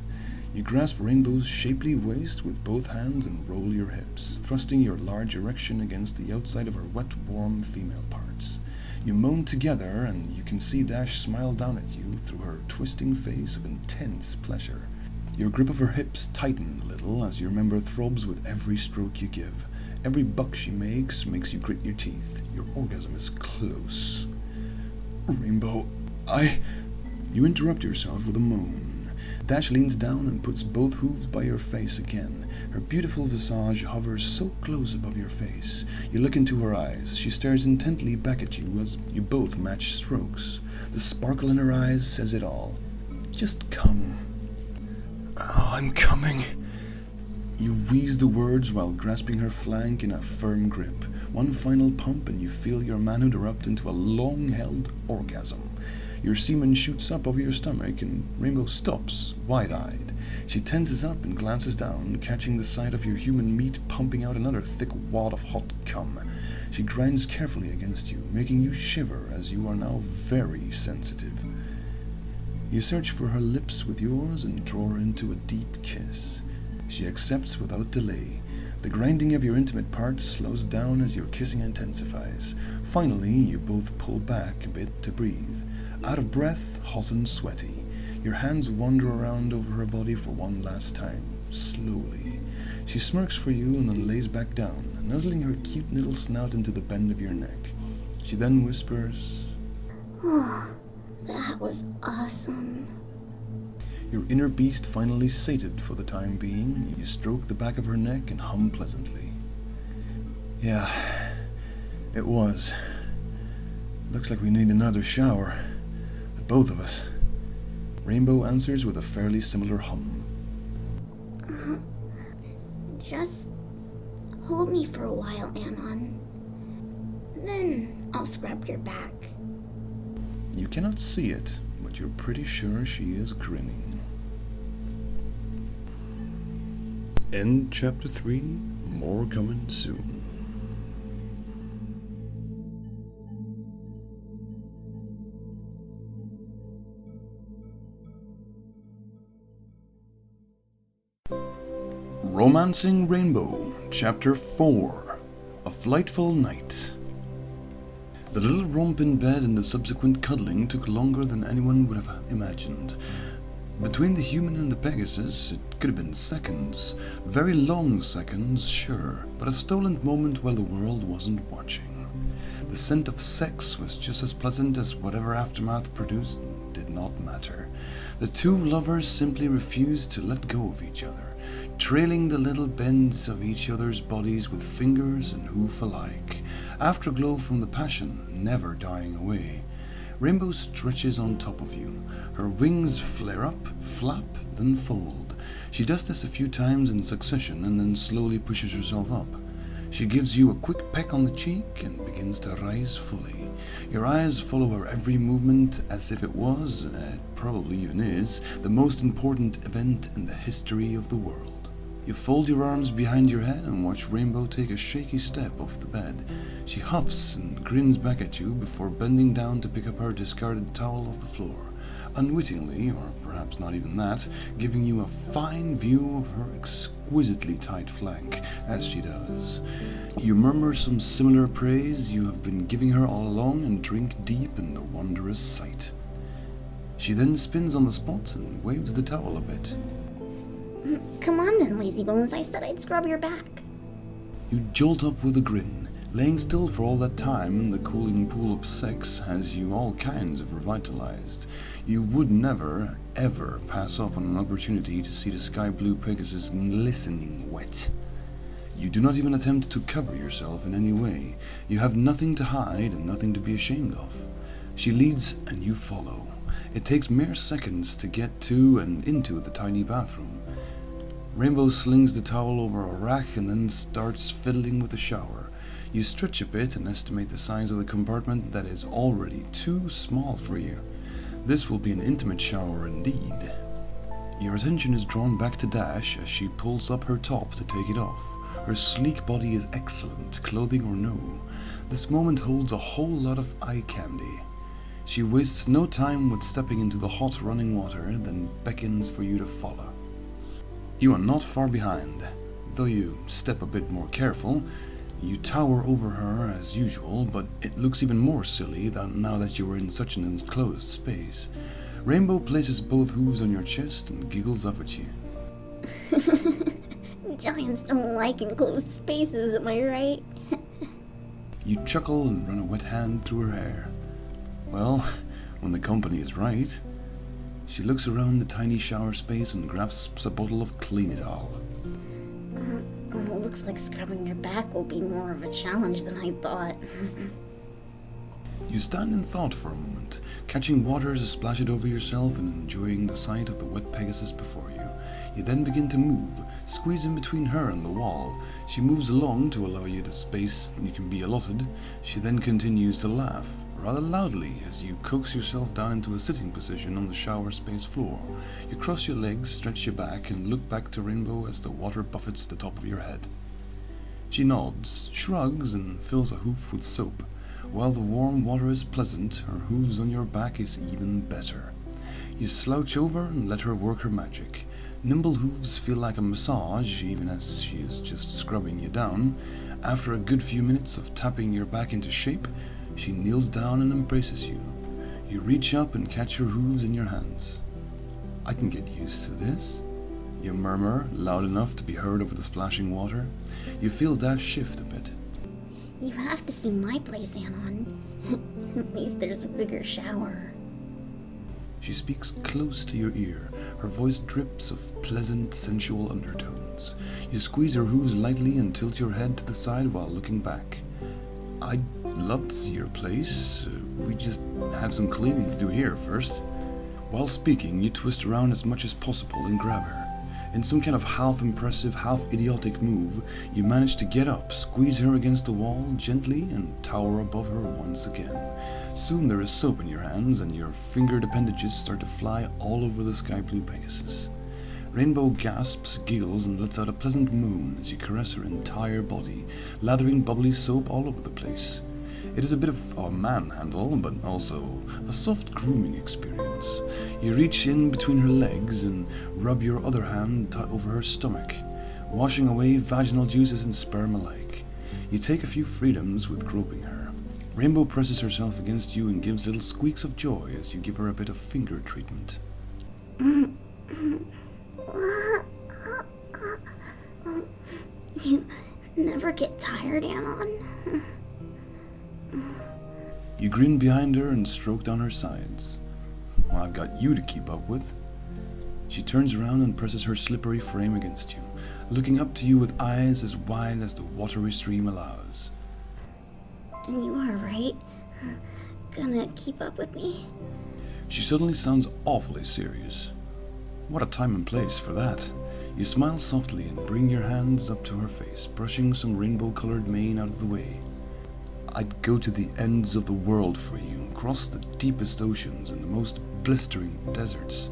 You grasp Rainbow's shapely waist with both hands and roll your hips, thrusting your large erection against the outside of her wet, warm female parts. You moan together, and you can see Dash smile down at you through her twisting face of intense pleasure. Your grip of her hips tighten a little as your member throbs with every stroke you give. Every buck she makes you grit your teeth. Your orgasm is close. Rainbow, You interrupt yourself with a moan. Dash leans down and puts both hooves by your face again. Her beautiful visage hovers so close above your face. You look into her eyes. She stares intently back at you as you both match strokes. The sparkle in her eyes says it all. Just come. Oh, I'm coming. You wheeze the words while grasping her flank in a firm grip. One final pump and you feel your manhood erupt into a long-held orgasm. Your semen shoots up over your stomach and Rainbow stops, wide-eyed. She tenses up and glances down, catching the sight of your human meat pumping out another thick wad of hot cum. She grinds carefully against you, making you shiver as you are now very sensitive. You search for her lips with yours and draw her into a deep kiss. She accepts without delay. The grinding of your intimate parts slows down as your kissing intensifies. Finally, you both pull back a bit to breathe. Out of breath, hot and sweaty. Your hands wander around over her body for one last time, slowly. She smirks for you and then lays back down, nuzzling her cute little snout into the bend of your neck. She then whispers, Oh, that was awesome. Your inner beast finally sated for the time being. You stroke the back of her neck and hum pleasantly. Yeah, it was. Looks like we need another shower. The both of us. Rainbow answers with a fairly similar hum. Just hold me for a while, Anon. Then I'll scrub your back. You cannot see it, but you're pretty sure she is grinning. End chapter 3, more coming soon. Romancing Rainbow, Chapter 4, A Flightful Night. The little romp in bed and the subsequent cuddling took longer than anyone would have imagined. Between the human and the Pegasus, it could have been seconds. Very long seconds, sure, but a stolen moment while the world wasn't watching. The scent of sex was just as pleasant as whatever aftermath produced did not matter. The two lovers simply refused to let go of each other, trailing the little bends of each other's bodies with fingers and hoof alike. Afterglow from the passion never dying away. Rainbow stretches on top of you. Her wings flare up, flap, then fold. She does this a few times in succession and then slowly pushes herself up. She gives you a quick peck on the cheek and begins to rise fully. Your eyes follow her every movement as if it was, probably even is, the most important event in the history of the world. You fold your arms behind your head and watch Rainbow take a shaky step off the bed. She huffs and grins back at you before bending down to pick up her discarded towel off the floor, unwittingly, or perhaps not even that, giving you a fine view of her exquisitely tight flank as she does. You murmur some similar praise you have been giving her all along and drink deep in the wondrous sight. She then spins on the spot and waves the towel a bit. Come on then, lazy bones. I said I'd scrub your back. You jolt up with a grin. Laying still for all that time in the cooling pool of sex has you all kinds of revitalized. You would never, ever pass up on an opportunity to see the sky blue Pegasus glistening wet. You do not even attempt to cover yourself in any way. You have nothing to hide and nothing to be ashamed of. She leads and you follow. It takes mere seconds to get to and into the tiny bathroom. Rainbow slings the towel over a rack and then starts fiddling with the shower. You stretch a bit and estimate the size of the compartment that is already too small for you. This will be an intimate shower indeed. Your attention is drawn back to Dash as she pulls up her top to take it off. Her sleek body is excellent, clothing or no. This moment holds a whole lot of eye candy. She wastes no time with stepping into the hot running water, then beckons for you to follow. You are not far behind. Though you step a bit more careful, you tower over her as usual, but it looks even more silly now that you are in such an enclosed space. Rainbow places both hooves on your chest and giggles up at you. Giants don't like enclosed spaces, am I right? You chuckle and run a wet hand through her hair. Well, when the company is right. She looks around the tiny shower space and grasps a bottle of Clean-It-All. Looks like scrubbing your back will be more of a challenge than I thought. You stand in thought for a moment, catching water as you splash it over yourself and enjoying the sight of the wet Pegasus before you. You then begin to move, squeeze in between her and the wall. She moves along to allow you the space you can be allotted. She then continues to laugh, rather loudly, as you coax yourself down into a sitting position on the shower space floor. You cross your legs, stretch your back, and look back to Rainbow as the water buffets the top of your head. She nods, shrugs, and fills a hoof with soap. While the warm water is pleasant, her hooves on your back is even better. You slouch over and let her work her magic. Nimble hooves feel like a massage, even as she is just scrubbing you down. After a good few minutes of tapping your back into shape, she kneels down and embraces you. You reach up and catch her hooves in your hands. "I can get used to this," you murmur, loud enough to be heard over the splashing water. You feel Dash shift a bit. You have to see my place, Anon. At least there's a bigger shower. She speaks close to your ear. Her voice drips of pleasant, sensual undertones. You squeeze her hooves lightly and tilt your head to the side while looking back. "I'd love to see your place. We just have some cleaning to do here first." While speaking, you twist around as much as possible and grab her. In some kind of half-impressive, half-idiotic move, you manage to get up, squeeze her against the wall gently, and tower above her once again. Soon there is soap in your hands, and your fingered appendages start to fly all over the sky blue Pegasus. Rainbow gasps, giggles, and lets out a pleasant moan as you caress her entire body, lathering bubbly soap all over the place. It is a bit of a manhandle, but also a soft grooming experience. You reach in between her legs and rub your other hand over her stomach, washing away vaginal juices and sperm alike. You take a few freedoms with groping her. Rainbow presses herself against you and gives little squeaks of joy as you give her a bit of finger treatment. You never get tired, Anon? You grin behind her and stroke down her sides. "Well, I've got you to keep up with." She turns around and presses her slippery frame against you, looking up to you with eyes as wide as the watery stream allows. And you are right. Gonna keep up with me? She suddenly sounds awfully serious. What a time and place for that. You smile softly and bring your hands up to her face, brushing some rainbow-colored mane out of the way. "I'd go to the ends of the world for you, across the deepest oceans and the most blistering deserts."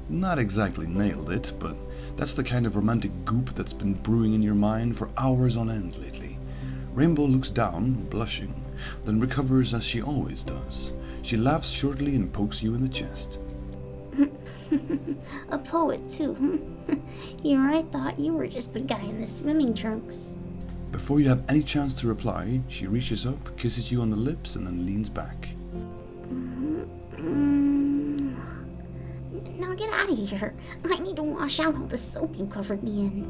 Not exactly nailed it, but that's the kind of romantic goop that's been brewing in your mind for hours on end lately. Rainbow looks down, blushing, then recovers as she always does. She laughs shortly and pokes you in the chest. A poet, too. Here I thought you were just the guy in the swimming trunks. Before you have any chance to reply, she reaches up, kisses you on the lips, and then leans back. Now get out of here. I need to wash out all the soap you covered me in.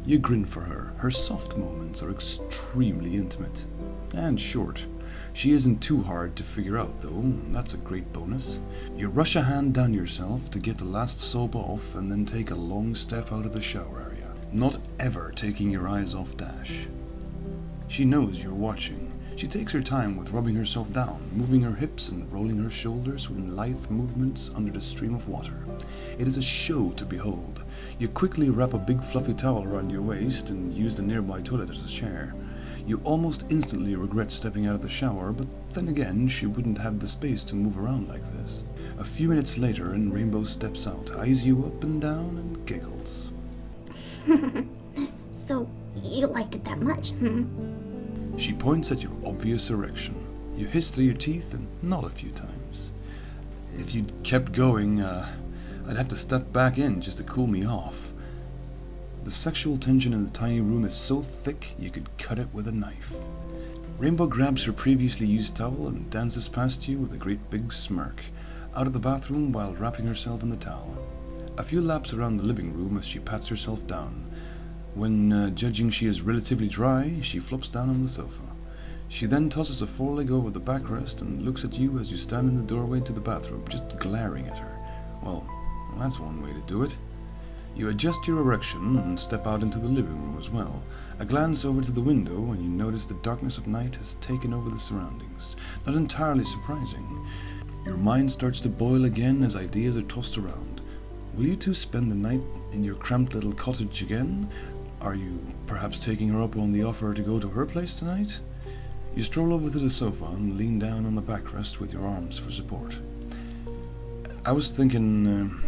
You grin for her. Her soft moments are extremely intimate. And short. She isn't too hard to figure out, though. That's a great bonus. You rush a hand down yourself to get the last soap off, and then take a long step out of the shower area, not ever taking your eyes off Dash. She knows you're watching. She takes her time with rubbing herself down, moving her hips and rolling her shoulders in lithe movements under the stream of water. It is a show to behold. You quickly wrap a big fluffy towel around your waist and use the nearby toilet as a chair. You almost instantly regret stepping out of the shower, but then again, she wouldn't have the space to move around like this. A few minutes later, and Rainbow steps out, eyes you up and down, and giggles. So, you liked it that much, She points at your obvious erection. You hiss through your teeth and nod a few times. If you'd kept going, I'd have to step back in just to cool me off. The sexual tension in the tiny room is so thick you could cut it with a knife. Rainbow grabs her previously used towel and dances past you with a great big smirk, out of the bathroom while wrapping herself in the towel. A few laps around the living room as she pats herself down. When judging she is relatively dry, she flops down on the sofa. She then tosses a foreleg over the backrest and looks at you as you stand in the doorway to the bathroom, just glaring at her. Well, that's one way to do it. You adjust your erection and step out into the living room as well. A glance over to the window and you notice the darkness of night has taken over the surroundings. Not entirely surprising. Your mind starts to boil again as ideas are tossed around. Will you two spend the night in your cramped little cottage again? Are you perhaps taking her up on the offer to go to her place tonight? You stroll over to the sofa and lean down on the backrest with your arms for support. I was thinking,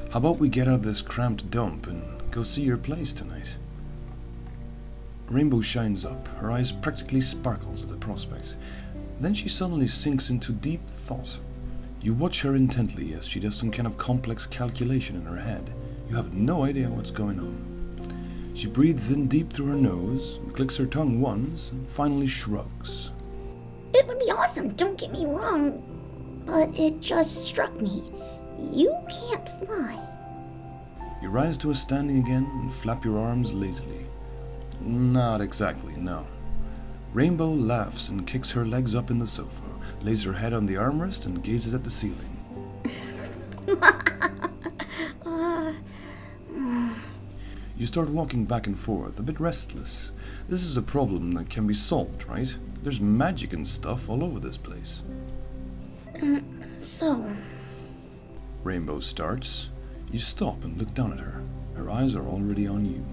how about we get out of this cramped dump and go see your place tonight? Rainbow shines up. Her eyes practically sparkles at the prospect. Then she suddenly sinks into deep thought. You watch her intently as she does some kind of complex calculation in her head. You have no idea what's going on. She breathes in deep through her nose, clicks her tongue once, and finally shrugs. It would be awesome, don't get me wrong, but it just struck me. You can't fly. You rise to a standing again and flap your arms lazily. Not exactly, no. Rainbow laughs and kicks her legs up in the sofa, lays her head on the armrest and gazes at the ceiling. You start walking back and forth, a bit restless. This is a problem that can be solved, right? There's magic and stuff all over this place. So... Rainbow starts. You stop and look down at her. Her eyes are already on you.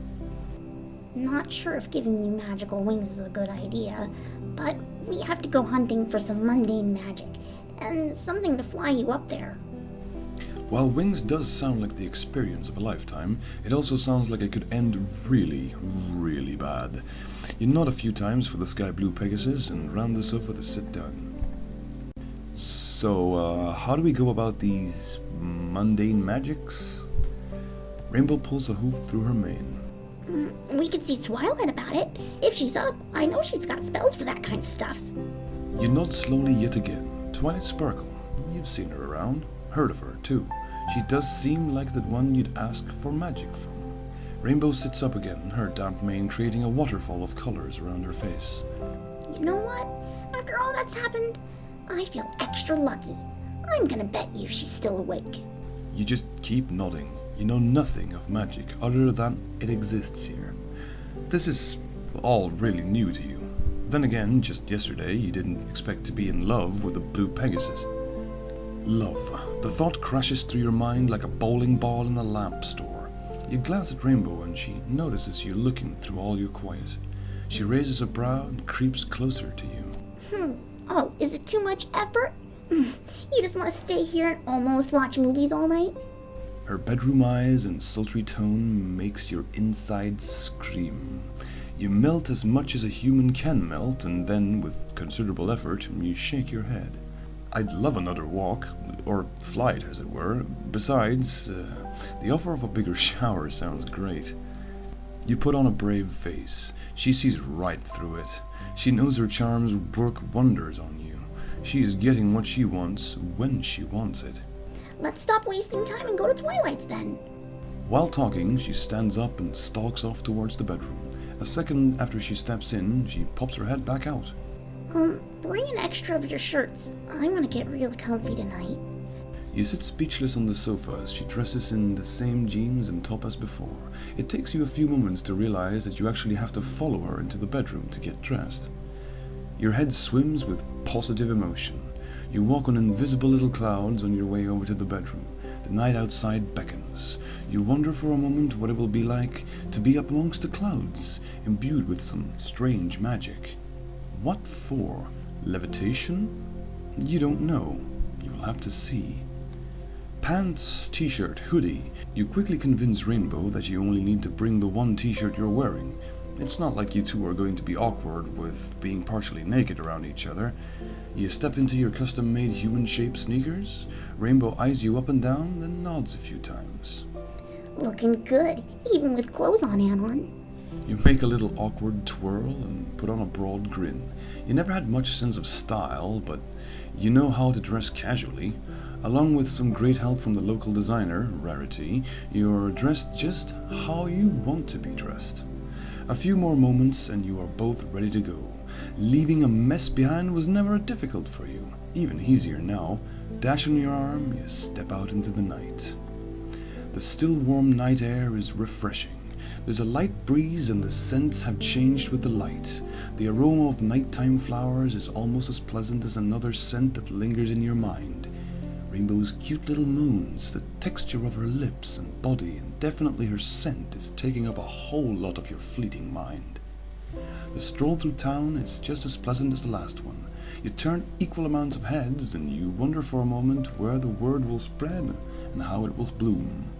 Not sure if giving you magical wings is a good idea, but we have to go hunting for some mundane magic, and something to fly you up there. While wings does sound like the experience of a lifetime, it also sounds like it could end really, really bad. You nod a few times for the sky blue Pegasus and round the sofa to sit down. So, how do we go about these mundane magics? Rainbow pulls a hoof through her mane. We could see Twilight about it. If she's up, I know she's got spells for that kind of stuff. You nod slowly yet again. Twilight Sparkle. You've seen her around. Heard of her, too. She does seem like the one you'd ask for magic from. Rainbow sits up again, her damp mane creating a waterfall of colors around her face. You know what? After all that's happened, I feel extra lucky. I'm gonna bet you she's still awake. You just keep nodding. You know nothing of magic other than it exists here. This is all really new to you. Then again, just yesterday you didn't expect to be in love with a blue Pegasus. Love. The thought crashes through your mind like a bowling ball in a lamp store. You glance at Rainbow and she notices you looking through all your quiet. She raises a brow and creeps closer to you. Oh, is it too much effort? You just want to stay here and almost watch movies all night? Her bedroom eyes and sultry tone makes your insides scream. You melt as much as a human can melt, and then, with considerable effort, you shake your head. I'd love another walk, or flight as it were. Besides, the offer of a bigger shower sounds great. You put on a brave face. She sees right through it. She knows her charms work wonders on you. She is getting what she wants when she wants it. Let's stop wasting time and go to Twilight's then. While talking, she stands up and stalks off towards the bedroom. A second after she steps in, she pops her head back out. Bring an extra of your shirts. I want to get real comfy tonight. You sit speechless on the sofa as she dresses in the same jeans and top as before. It takes you a few moments to realize that you actually have to follow her into the bedroom to get dressed. Your head swims with positive emotion. You walk on invisible little clouds on your way over to the bedroom. The night outside beckons. You wonder for a moment what it will be like to be up amongst the clouds, imbued with some strange magic. What for? Levitation? You don't know. You'll have to see. Pants, t-shirt, hoodie. You quickly convince Rainbow that you only need to bring the one t-shirt you're wearing. It's not like you two are going to be awkward with being partially naked around each other. You step into your custom-made human-shaped sneakers. Rainbow eyes you up and down, then nods a few times. Looking good, even with clothes on, Anon. You make a little awkward twirl and put on a broad grin. You never had much sense of style, but you know how to dress casually. Along with some great help from the local designer, Rarity, you're dressed just how you want to be dressed. A few more moments and you are both ready to go. Leaving a mess behind was never difficult for you. Even easier now. Dash on your arm, you step out into the night. The still warm night air is refreshing. There's a light breeze and the scents have changed with the light. The aroma of nighttime flowers is almost as pleasant as another scent that lingers in your mind. Rainbow's cute little moans, the texture of her lips and body, and definitely her scent is taking up a whole lot of your fleeting mind. The stroll through town is just as pleasant as the last one. You turn equal amounts of heads and you wonder for a moment where the word will spread and how it will bloom.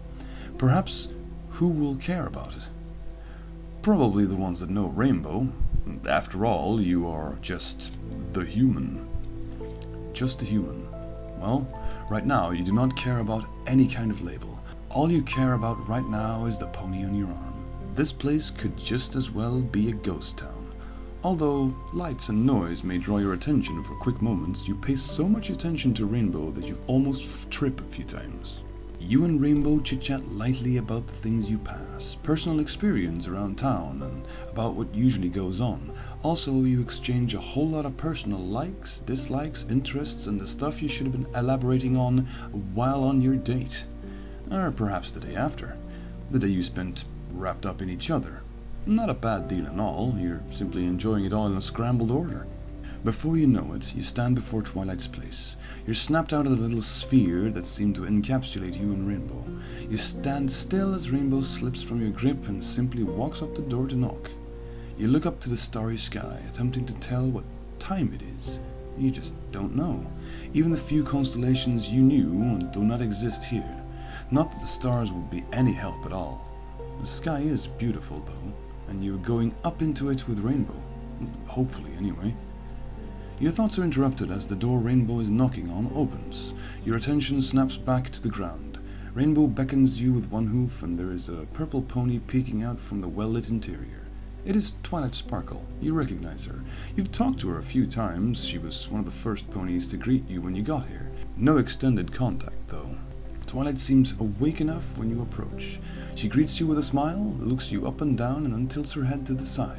Perhaps who will care about it? Probably the ones that know Rainbow. After all, you are just the human. Just a human. Well, Right now, you do not care about any kind of label. All you care about right now is the pony on your arm. This place could just as well be a ghost town. Although lights and noise may draw your attention for quick moments, you pay so much attention to Rainbow that you've almost tripped a few times. You and Rainbow chit-chat lightly about the things you pass, personal experience around town, and about what usually goes on. Also, you exchange a whole lot of personal likes, dislikes, interests, and the stuff you should have been elaborating on while on your date. Or perhaps the day after. The day you spent wrapped up in each other. Not a bad deal at all, you're simply enjoying it all in a scrambled order. Before you know it, you stand before Twilight's place. You're snapped out of the little sphere that seemed to encapsulate you and Rainbow. You stand still as Rainbow slips from your grip and simply walks up the door to knock. You look up to the starry sky, attempting to tell what time it is. You just don't know. Even the few constellations you knew do not exist here. Not that the stars would be any help at all. The sky is beautiful though, and you're going up into it with Rainbow. Hopefully, anyway. Your thoughts are interrupted as the door Rainbow is knocking on opens. Your attention snaps back to the ground. Rainbow beckons you with one hoof, and there is a purple pony peeking out from the well-lit interior. It is Twilight Sparkle. You recognize her. You've talked to her a few times. She was one of the first ponies to greet you when you got here. No extended contact, though. Twilight seems awake enough when you approach. She greets you with a smile, looks you up and down, and then tilts her head to the side.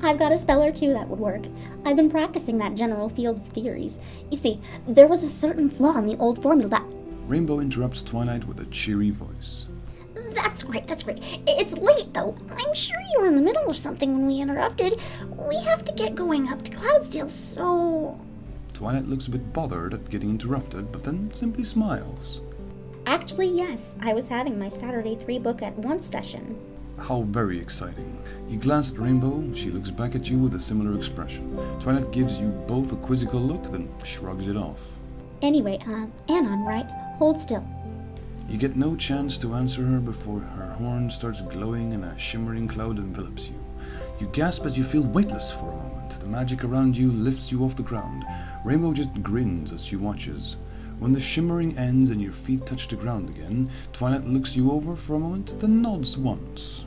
I've got a spell or two that would work. I've been practicing that general field of theories. You see, there was a certain flaw in the old formula that... Rainbow interrupts Twilight with a cheery voice. That's great. It's late, though. I'm sure you were in the middle of something when we interrupted. We have to get going up to Cloudsdale, so... Twilight looks a bit bothered at getting interrupted, but then simply smiles. Actually, yes. I was having my Saturday 3-book-at-once session. How very exciting. You glance at Rainbow, she looks back at you with a similar expression. Twilight gives you both a quizzical look, then shrugs it off. Anyway, Anon, right? Hold still. You get no chance to answer her before her horn starts glowing and a shimmering cloud envelops you. You gasp as you feel weightless for a moment. The magic around you lifts you off the ground. Rainbow just grins as she watches. When the shimmering ends and your feet touch the ground again, Twilight looks you over for a moment, then nods once.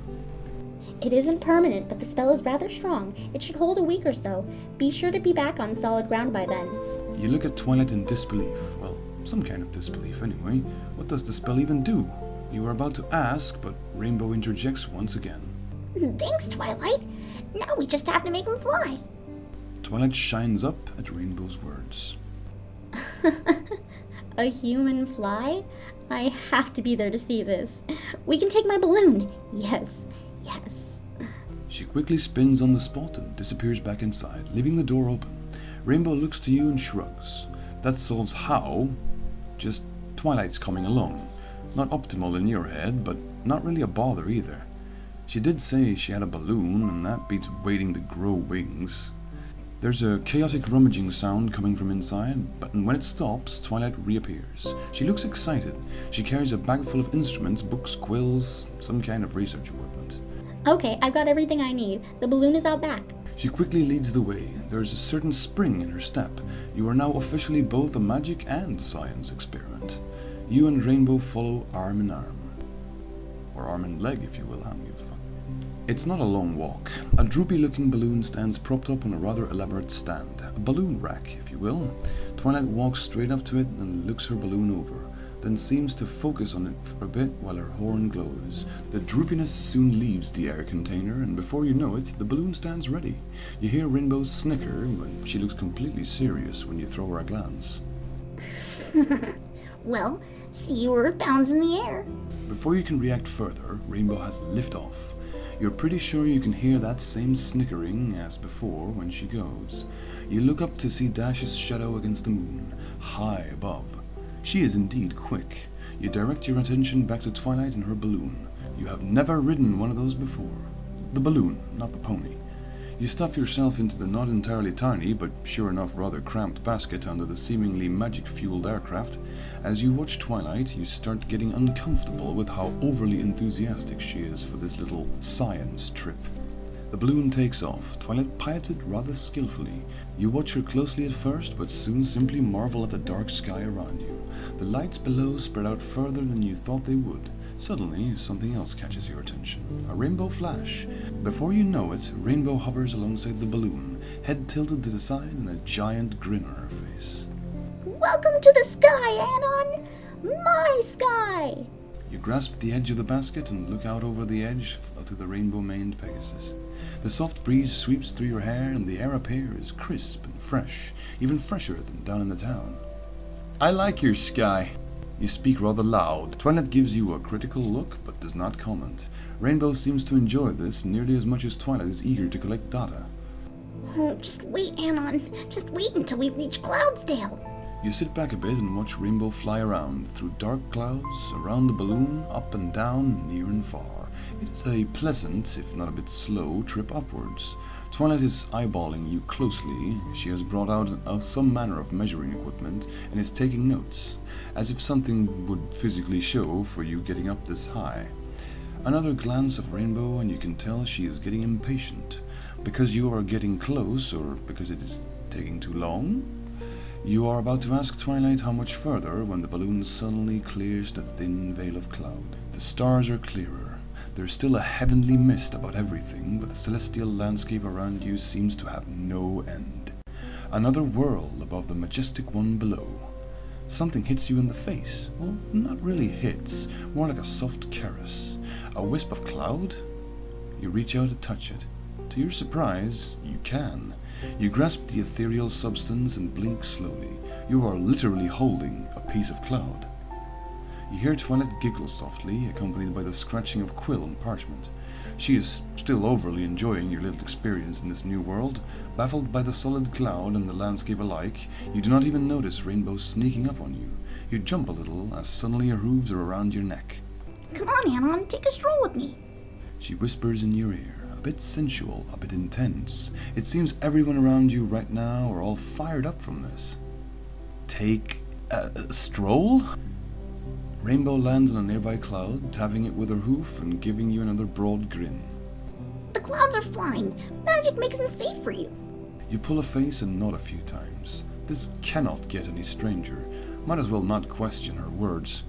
It isn't permanent, but the spell is rather strong. It should hold a week or so. Be sure to be back on solid ground by then. You look at Twilight in disbelief. Well, some kind of disbelief anyway. What does the spell even do? You are about to ask, but Rainbow interjects once again. Thanks, Twilight. Now we just have to make him fly. Twilight shines up at Rainbow's words. A human fly? I have to be there to see this. We can take my balloon. Yes. She quickly spins on the spot and disappears back inside, leaving the door open. Rainbow looks to you and shrugs. That solves how. Just Twilight's coming along. Not optimal in your head, but not really a bother either. She did say she had a balloon, and that beats waiting to grow wings. There's a chaotic rummaging sound coming from inside, but when it stops, Twilight reappears. She looks excited. She carries a bag full of instruments, books, quills, some kind of research equipment. Okay, I've got everything I need. The balloon is out back. She quickly leads the way. There is a certain spring in her step. You are now officially both a magic and science experiment. You and Rainbow follow arm in arm. Or arm and leg, if you will. It's not a long walk. A droopy-looking balloon stands propped up on a rather elaborate stand. A balloon rack, if you will. Twilight walks straight up to it and looks her balloon over, then seems to focus on it for a bit while her horn glows. The droopiness soon leaves the air container, and before you know it, the balloon stands ready. You hear Rainbow snicker when she looks completely serious when you throw her a glance. Well, see you earthbounds in the air. Before you can react further, Rainbow has liftoff. You're pretty sure you can hear that same snickering as before when she goes. You look up to see Dash's shadow against the moon, high above. She is indeed quick. You direct your attention back to Twilight and her balloon. You have never ridden one of those before. The balloon, not the pony. You stuff yourself into the not entirely tiny, but sure enough rather cramped basket under the seemingly magic-fueled aircraft. As you watch Twilight, you start getting uncomfortable with how overly enthusiastic she is for this little science trip. The balloon takes off. Twilight pilots it rather skillfully. You watch her closely at first, but soon simply marvel at the dark sky around you. The lights below spread out further than you thought they would. Suddenly, something else catches your attention. A rainbow flash. Before you know it, Rainbow hovers alongside the balloon, head tilted to the side and a giant grin on her face. Welcome to the sky, Anon! My sky! You grasp the edge of the basket and look out over the edge to the rainbow-maned Pegasus. The soft breeze sweeps through your hair and the air up here is crisp and fresh, even fresher than down in the town. I like your sky. You speak rather loud. Twilight gives you a critical look but does not comment. Rainbow seems to enjoy this nearly as much as Twilight is eager to collect data. Oh, just wait, Anon. Just wait until we reach Cloudsdale. You sit back a bit and watch Rainbow fly around, through dark clouds, around the balloon, up and down, near and far. It is a pleasant, if not a bit slow, trip upwards. Twilight is eyeballing you closely. She has brought out some manner of measuring equipment and is taking notes, as if something would physically show for you getting up this high. Another glance of Rainbow and you can tell she is getting impatient, because you are getting close or because it is taking too long. You are about to ask Twilight how much further when the balloon suddenly clears the thin veil of cloud. The stars are clearer. There is still a heavenly mist about everything, but the celestial landscape around you seems to have no end. Another whirl above the majestic one below. Something hits you in the face. Well, not really hits, more like a soft caress. A wisp of cloud? You reach out to touch it. To your surprise, you can. You grasp the ethereal substance and blink slowly. You are literally holding a piece of cloud. You hear Twilight giggle softly, accompanied by the scratching of quill on parchment. She is still overly enjoying your little experience in this new world. Baffled by the solid cloud and the landscape alike, you do not even notice Rainbow sneaking up on you. You jump a little as suddenly her hooves are around your neck. Come on, Anon, take a stroll with me. She whispers in your ear. A bit sensual, a bit intense. It seems everyone around you right now are all fired up from this. Take a stroll? Rainbow lands on a nearby cloud, tapping it with her hoof and giving you another broad grin. The clouds are fine. Magic makes them safe for you. You pull a face and nod a few times. This cannot get any stranger. Might as well not question her words.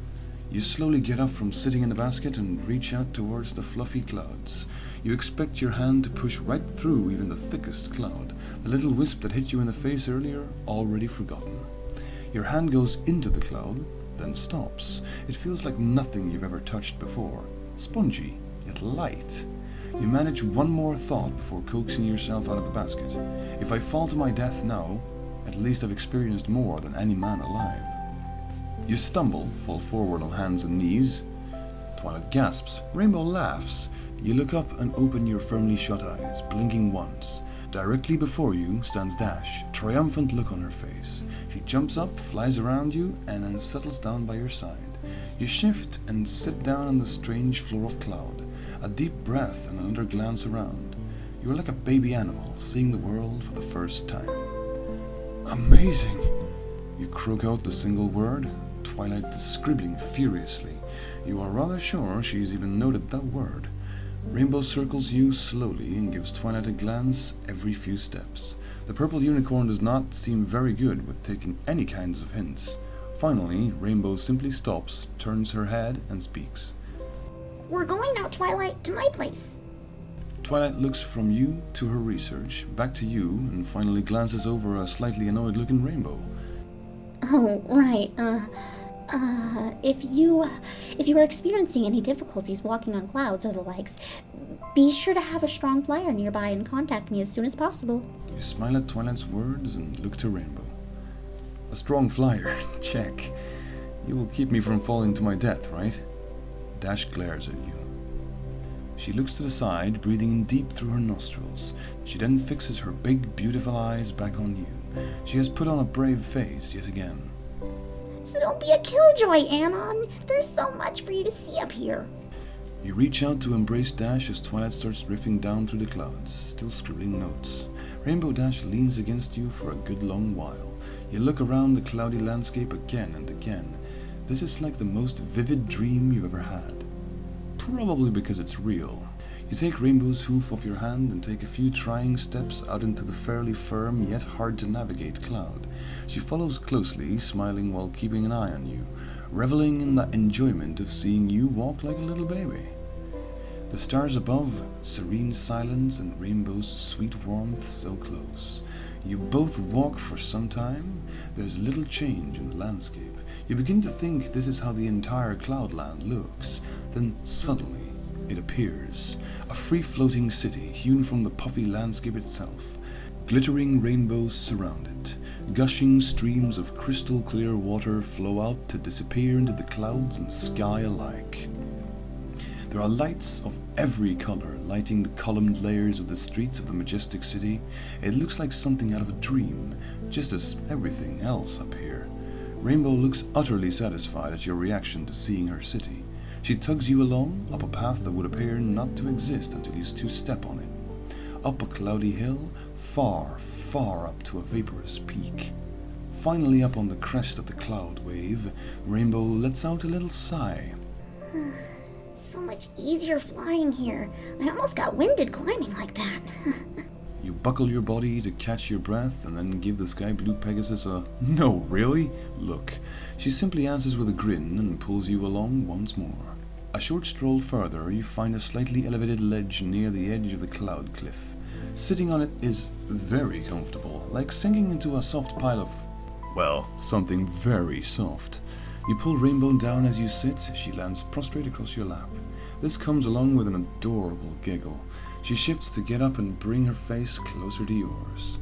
You slowly get up from sitting in the basket and reach out towards the fluffy clouds. You expect your hand to push right through even the thickest cloud. The little wisp that hit you in the face earlier, already forgotten. Your hand goes into the cloud, then stops. It feels like nothing you've ever touched before. Spongy, yet light. You manage one more thought before coaxing yourself out of the basket. If I fall to my death now, at least I've experienced more than any man alive. You stumble, fall forward on hands and knees. Twilight gasps. Rainbow laughs. You look up and open your firmly shut eyes, blinking once. Directly before you stands Dash, triumphant look on her face. She jumps up, flies around you, and then settles down by your side. You shift and sit down on the strange floor of cloud. A deep breath and another glance around. You are like a baby animal, seeing the world for the first time. Amazing! You croak out the single word. Twilight is scribbling furiously. You are rather sure she's even noted that word. Rainbow circles you slowly and gives Twilight a glance every few steps. The purple unicorn does not seem very good with taking any kinds of hints. Finally, Rainbow simply stops, turns her head, and speaks. We're going now, Twilight, to my place. Twilight looks from you to her research, back to you, and finally glances over a slightly annoyed-looking Rainbow. Oh, right, if you are experiencing any difficulties walking on clouds or the likes, be sure to have a strong flyer nearby and contact me as soon as possible. You smile at Twilight's words and look to Rainbow. A strong flyer, check. You will keep me from falling to my death, right? Dash glares at you. She looks to the side, breathing in deep through her nostrils. She then fixes her big, beautiful eyes back on you. She has put on a brave face yet again. So don't be a killjoy, Anon. There's so much for you to see up here. You reach out to embrace Dash as Twilight starts drifting down through the clouds, still scribbling notes. Rainbow Dash leans against you for a good long while. You look around the cloudy landscape again and again. This is like the most vivid dream you've ever had. Probably because it's real. You take Rainbow's hoof off your hand and take a few trying steps out into the fairly firm yet hard to navigate cloud. She follows closely, smiling while keeping an eye on you, reveling in the enjoyment of seeing you walk like a little baby. The stars above, serene silence, and Rainbow's sweet warmth so close. You both walk for some time. There's little change in the landscape. You begin to think this is how the entire Cloudland looks. Then suddenly it appears, a free-floating city hewn from the puffy landscape itself. Glittering rainbows surround it. Gushing streams of crystal-clear water flow out to disappear into the clouds and sky alike. There are lights of every color lighting the columned layers of the streets of the majestic city. It looks like something out of a dream, just as everything else up here. Rainbow looks utterly satisfied at your reaction to seeing her city. She tugs you along, up a path that would appear not to exist until you two step on it. Up a cloudy hill, far, far up to a vaporous peak. Finally up on the crest of the cloud wave, Rainbow lets out a little sigh. So much easier flying here. I almost got winded climbing like that. You buckle your body to catch your breath and then give the sky blue Pegasus a "No, really?" look. She simply answers with a grin and pulls you along once more. A short stroll further, you find a slightly elevated ledge near the edge of the cloud cliff. Sitting on it is very comfortable, like sinking into a soft pile of, well, something very soft. You pull Rainbow down as you sit. She lands prostrate across your lap. This comes along with an adorable giggle. She shifts to get up and bring her face closer to yours.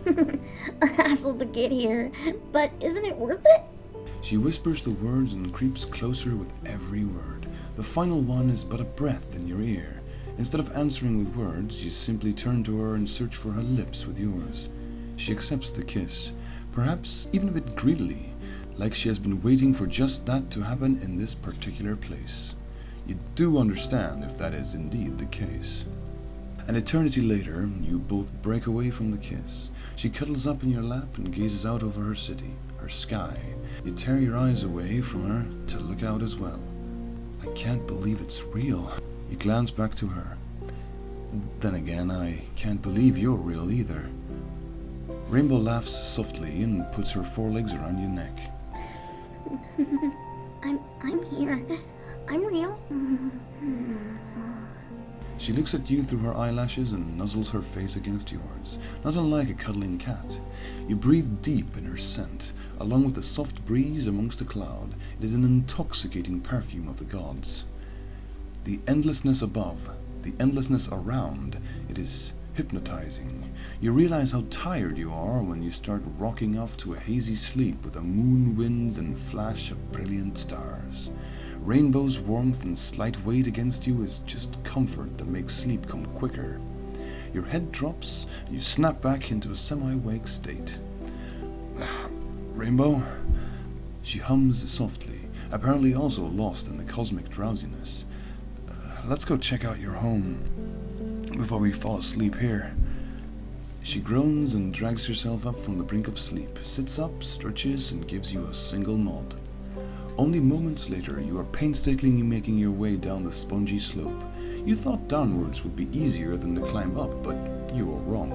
A hassle to get here, but isn't it worth it? She whispers the words and creeps closer with every word. The final one is but a breath in your ear. Instead of answering with words, you simply turn to her and search for her lips with yours. She accepts the kiss, perhaps even a bit greedily, like she has been waiting for just that to happen in this particular place. You do understand if that is indeed the case. An eternity later, you both break away from the kiss. She cuddles up in your lap and gazes out over her city, her sky. You tear your eyes away from her to look out as well. I can't believe it's real. You glance back to her. Then again, I can't believe you're real either. Rainbow laughs softly and puts her forelegs around your neck. I'm here. I'm real. She looks at you through her eyelashes and nuzzles her face against yours, not unlike a cuddling cat. You breathe deep in her scent, along with the soft breeze amongst the cloud. It is an intoxicating perfume of the gods. The endlessness above, the endlessness around, it is hypnotizing. You realize how tired you are when you start rocking off to a hazy sleep with the moon winds and flash of brilliant stars. Rainbow's warmth and slight weight against you is just comfort that makes sleep come quicker. Your head drops, and you snap back into a semi-awake state. Rainbow? She hums softly, apparently also lost in the cosmic drowsiness. Let's go check out your home before we fall asleep here. She groans and drags herself up from the brink of sleep, sits up, stretches, and gives you a single nod. Only moments later, you are painstakingly making your way down the spongy slope. You thought downwards would be easier than the climb up, but you were wrong.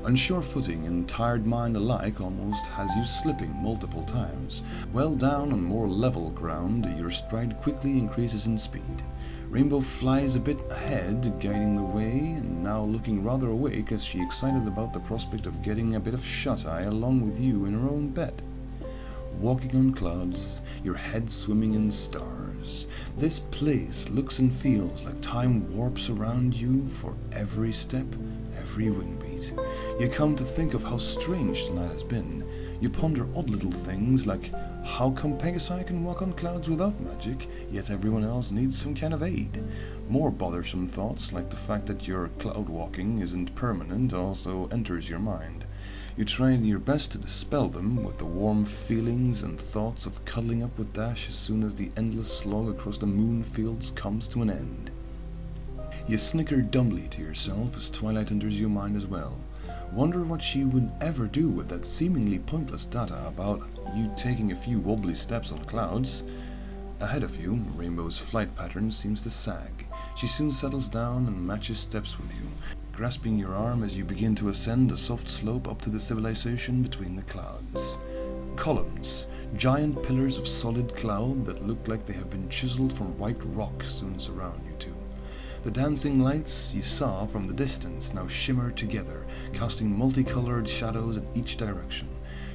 Unsure footing and tired mind alike almost has you slipping multiple times. Well down on more level ground, your stride quickly increases in speed. Rainbow flies a bit ahead, guiding the way, and now looking rather awake as she excited about the prospect of getting a bit of shut-eye along with you in her own bed. Walking on clouds, your head swimming in stars. This place looks and feels like time warps around you for every step, every wingbeat. You come to think of how strange tonight has been. You ponder odd little things like, how come Pegasi can walk on clouds without magic, yet everyone else needs some kind of aid? More bothersome thoughts, like the fact that your cloud walking isn't permanent, also enters your mind. You try your best to dispel them with the warm feelings and thoughts of cuddling up with Dash as soon as the endless slog across the moon fields comes to an end. You snicker dumbly to yourself as twilight enters your mind as well. Wonder what she would ever do with that seemingly pointless data about you taking a few wobbly steps on clouds. Ahead of you, Rainbow's flight pattern seems to sag. She soon settles down and matches steps with you, grasping your arm as you begin to ascend a soft slope up to the civilization between the clouds. Columns, giant pillars of solid cloud that look like they have been chiseled from white rock, soon surround you two. The dancing lights you saw from the distance now shimmer together, casting multicolored shadows in each direction,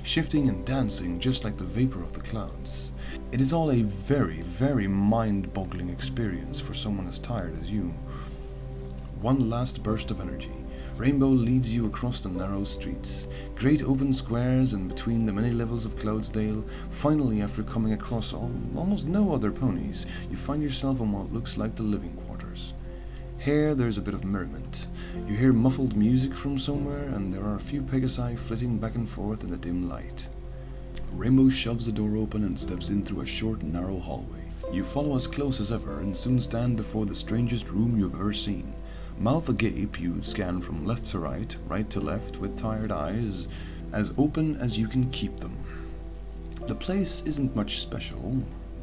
shifting and dancing just like the vapor of the clouds. It is all a very, very mind-boggling experience for someone as tired as you. One last burst of energy. Rainbow leads you across the narrow streets, great open squares, and between the many levels of Cloudsdale. Finally, after coming across almost no other ponies, you find yourself in what looks like the living quarters. Here there's a bit of merriment. You hear muffled music from somewhere, and there are a few Pegasi flitting back and forth in the dim light. Rainbow shoves the door open and steps in through a short, narrow hallway. You follow as close as ever and soon stand before the strangest room you've ever seen. Mouth agape, you scan from left to right, right to left, with tired eyes, as open as you can keep them. The place isn't much special,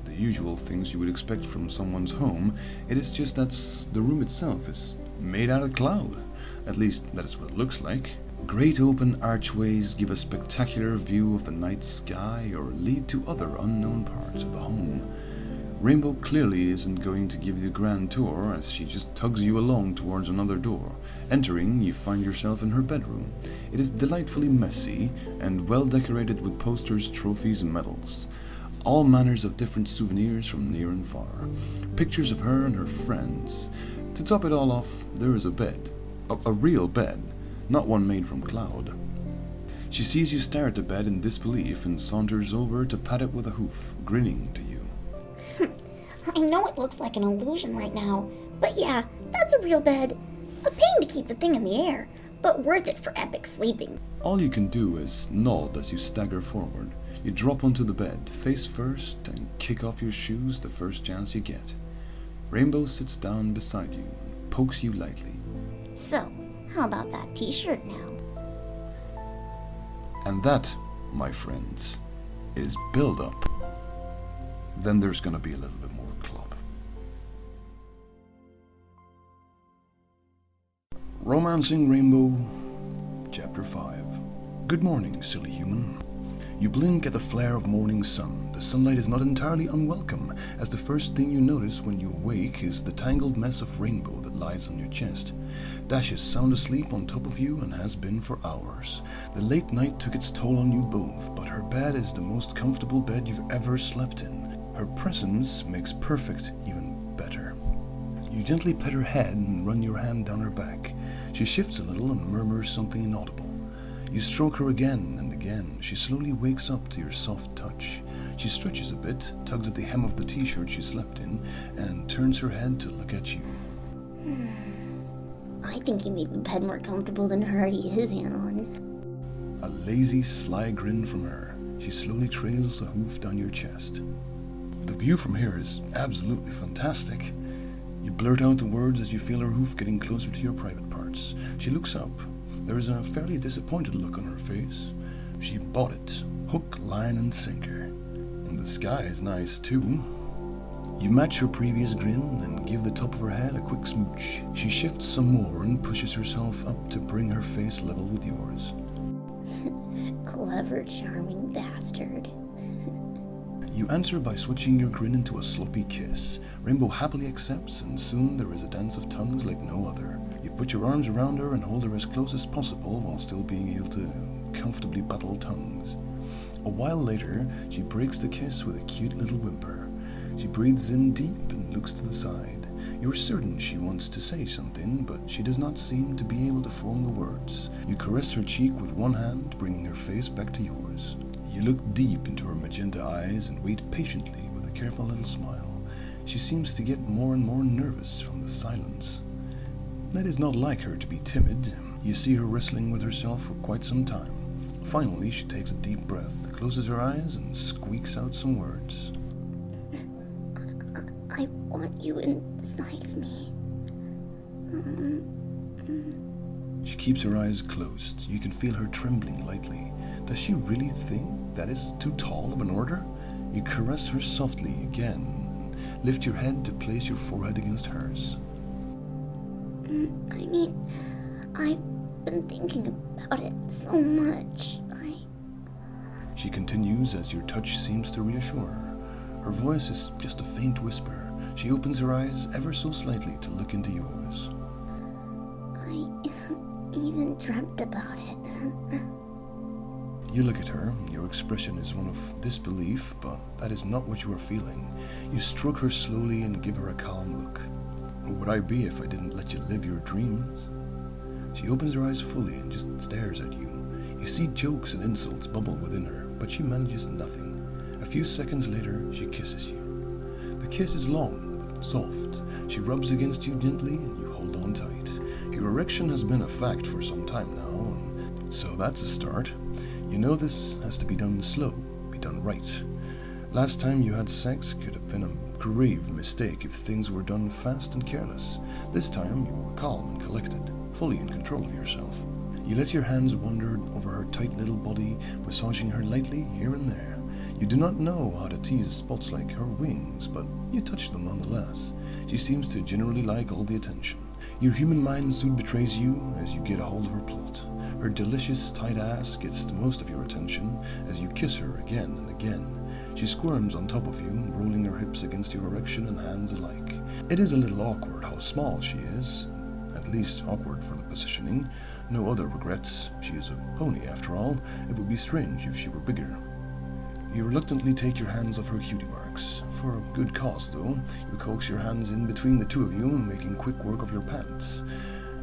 the usual things you would expect from someone's home. It is just that the room itself is made out of cloud. At least, that is what it looks like. Great open archways give a spectacular view of the night sky or lead to other unknown parts of the home. Rainbow clearly isn't going to give you the grand tour, as she just tugs you along towards another door. Entering, you find yourself in her bedroom. It is delightfully messy and well decorated with posters, trophies, and medals. All manners of different souvenirs from near and far. Pictures of her and her friends. To top it all off, there is a bed. A real bed, not one made from cloud. She sees you stare at the bed in disbelief and saunters over to pat it with a hoof, grinning to you. I know it looks like an illusion right now, but yeah, that's a real bed. A pain to keep the thing in the air, but worth it for epic sleeping. All you can do is nod as you stagger forward. You drop onto the bed, face first, and kick off your shoes the first chance you get. Rainbow sits down beside you and pokes you lightly. So, how about that t-shirt now? And that, my friends, is build-up. Then there's gonna be a little bit more Clop. Romancing Rainbow, Chapter 5. Good morning, silly human. You blink at the flare of morning sun. The sunlight is not entirely unwelcome, as the first thing you notice when you awake is the tangled mess of rainbow that lies on your chest. Dash is sound asleep on top of you and has been for hours. The late night took its toll on you both, but her bed is the most comfortable bed you've ever slept in. Her presence makes perfect even better. You gently pet her head and run your hand down her back. She shifts a little and murmurs something inaudible. You stroke her again and again. She slowly wakes up to your soft touch. She stretches a bit, tugs at the hem of the t-shirt she slept in, and turns her head to look at you. I think you made the bed more comfortable than her already is, Anon. A lazy, sly grin from her. She slowly trails a hoof down your chest. The view from here is absolutely fantastic. You blurt out the words as you feel her hoof getting closer to your private parts. She looks up. There is a fairly disappointed look on her face. She bought it, hook, line, and sinker. And the sky is nice too. You match her previous grin and give the top of her head a quick smooch. She shifts some more and pushes herself up to bring her face level with yours. Clever, charming bastard. You answer by switching your grin into a sloppy kiss. Rainbow happily accepts, and soon there is a dance of tongues like no other. You put your arms around her and hold her as close as possible while still being able to comfortably battle tongues. A while later, she breaks the kiss with a cute little whimper. She breathes in deep and looks to the side. You're certain she wants to say something, but she does not seem to be able to form the words. You caress her cheek with one hand, bringing her face back to yours. You look deep into her magenta eyes and wait patiently with a careful little smile. She seems to get more and more nervous from the silence. That is not like her to be timid. You see her wrestling with herself for quite some time. Finally, she takes a deep breath, closes her eyes, and squeaks out some words. I want you inside of me. She keeps her eyes closed. You can feel her trembling lightly. Does she really think that is too tall of an order? You caress her softly again and lift your head to place your forehead against hers. I mean, I've been thinking about it so much. She continues as your touch seems to reassure her. Her voice is just a faint whisper. She opens her eyes ever so slightly to look into yours. I even dreamt about it. You look at her. Your expression is one of disbelief, but that is not what you are feeling. You stroke her slowly and give her a calm look. Who would I be if I didn't let you live your dreams? She opens her eyes fully and just stares at you. You see jokes and insults bubble within her, but she manages nothing. A few seconds later, she kisses you. The kiss is long, but soft. She rubs against you gently, and you hold on tight. Your erection has been a fact for some time now, and so that's a start. You know this has to be done slow, be done right. Last time you had sex could have been a grave mistake if things were done fast and careless. This time you were calm and collected, fully in control of yourself. You let your hands wander over her tight little body, massaging her lightly here and there. You do not know how to tease spots like her wings, but you touch them nonetheless. She seems to generally like all the attention. Your human mind soon betrays you as you get a hold of her plot. Her delicious tight ass gets the most of your attention as you kiss her again and again. She squirms on top of you, rolling her hips against your erection and hands alike. It is a little awkward how small she is. At least awkward for the positioning. No other regrets. She is a pony after all. It would be strange if she were bigger. You reluctantly take your hands off her cutie marks. For a good cause, though. You coax your hands in between the two of you, making quick work of your pants.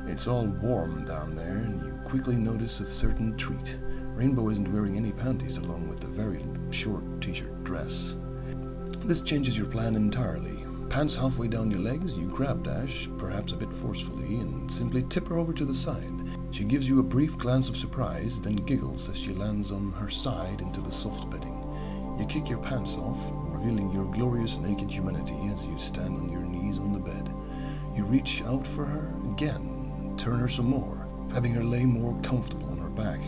It's all warm down there, and you quickly notice a certain treat. Rainbow isn't wearing any panties along with the very short t-shirt dress. This changes your plan entirely. Pants halfway down your legs, you grab Dash, perhaps a bit forcefully, and simply tip her over to the side. She gives you a brief glance of surprise, then giggles as she lands on her side into the soft bedding. You kick your pants off, revealing your glorious naked humanity as you stand on your knees on the bed. You reach out for her again, and turn her some more, having her lay more comfortable on her back.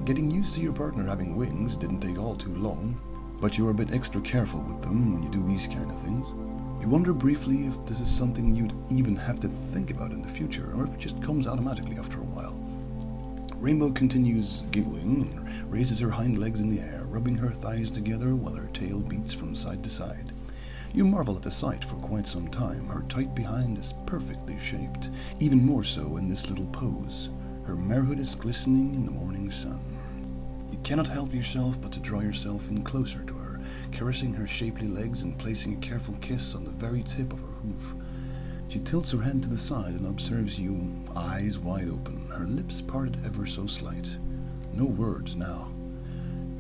Getting used to your partner having wings didn't take all too long, but you're a bit extra careful with them when you do these kind of things. You wonder briefly if this is something you'd even have to think about in the future, or if it just comes automatically after a while. Rainbow continues giggling and raises her hind legs in the air, rubbing her thighs together while her tail beats from side to side. You marvel at the sight for quite some time. Her tight behind is perfectly shaped, even more so in this little pose. Her marehood is glistening in the morning sun. You cannot help yourself but to draw yourself in closer to her, caressing her shapely legs and placing a careful kiss on the very tip of her hoof. She tilts her head to the side and observes you, eyes wide open, her lips parted ever so slight. No words now.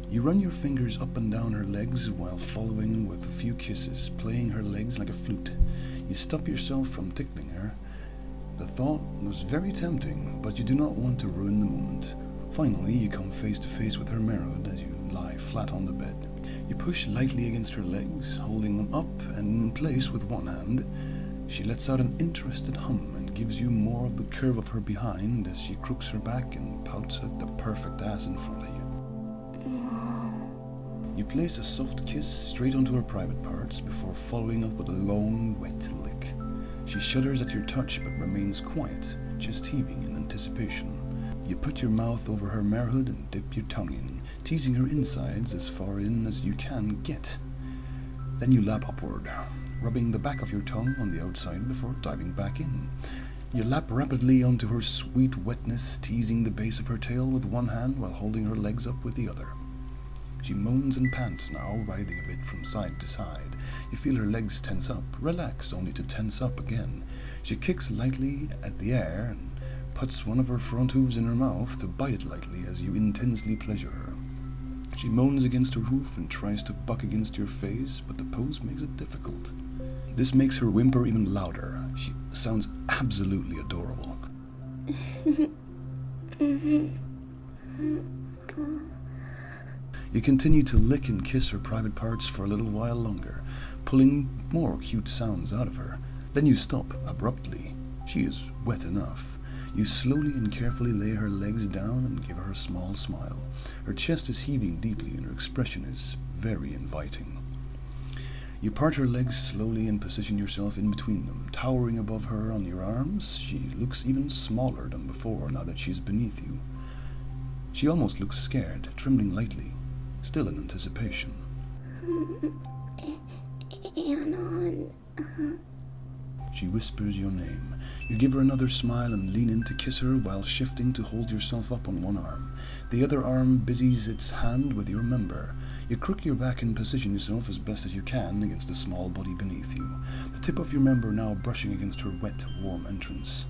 You run your fingers up and down her legs while following with a few kisses, playing her legs like a flute. You stop yourself from tickling her. The thought was very tempting, but you do not want to ruin the moment. Finally, you come face to face with her marehood as you lie flat on the bed. You push lightly against her legs, holding them up and in place with one hand. She lets out an interested hum and gives you more of the curve of her behind as she crooks her back and pouts at the perfect ass in front of you. You place a soft kiss straight onto her private parts before following up with a long, wet lick. She shudders at your touch but remains quiet, just heaving in anticipation. You put your mouth over her marehood and dip your tongue in, teasing her insides as far in as you can get. Then you lap upward, rubbing the back of your tongue on the outside before diving back in. You lap rapidly onto her sweet wetness, teasing the base of her tail with one hand while holding her legs up with the other. She moans and pants now, writhing a bit from side to side. You feel her legs tense up, relax only to tense up again. She kicks lightly at the air and puts one of her front hooves in her mouth to bite it lightly as you intensely pleasure her. She moans against her hoof and tries to buck against your face, but the pose makes it difficult. This makes her whimper even louder. She sounds absolutely adorable. You continue to lick and kiss her private parts for a little while longer, pulling more cute sounds out of her. Then you stop abruptly. She is wet enough. You slowly and carefully lay her legs down and give her a small smile. Her chest is heaving deeply and her expression is very inviting. You part her legs slowly and position yourself in between them. Towering above her on your arms, she looks even smaller than before now that she's beneath you. She almost looks scared, trembling lightly, still in anticipation. Anon. She whispers your name. You give her another smile and lean in to kiss her while shifting to hold yourself up on one arm. The other arm busies its hand with your member. You crook your back and position yourself as best as you can against the small body beneath you, the tip of your member now brushing against her wet, warm entrance.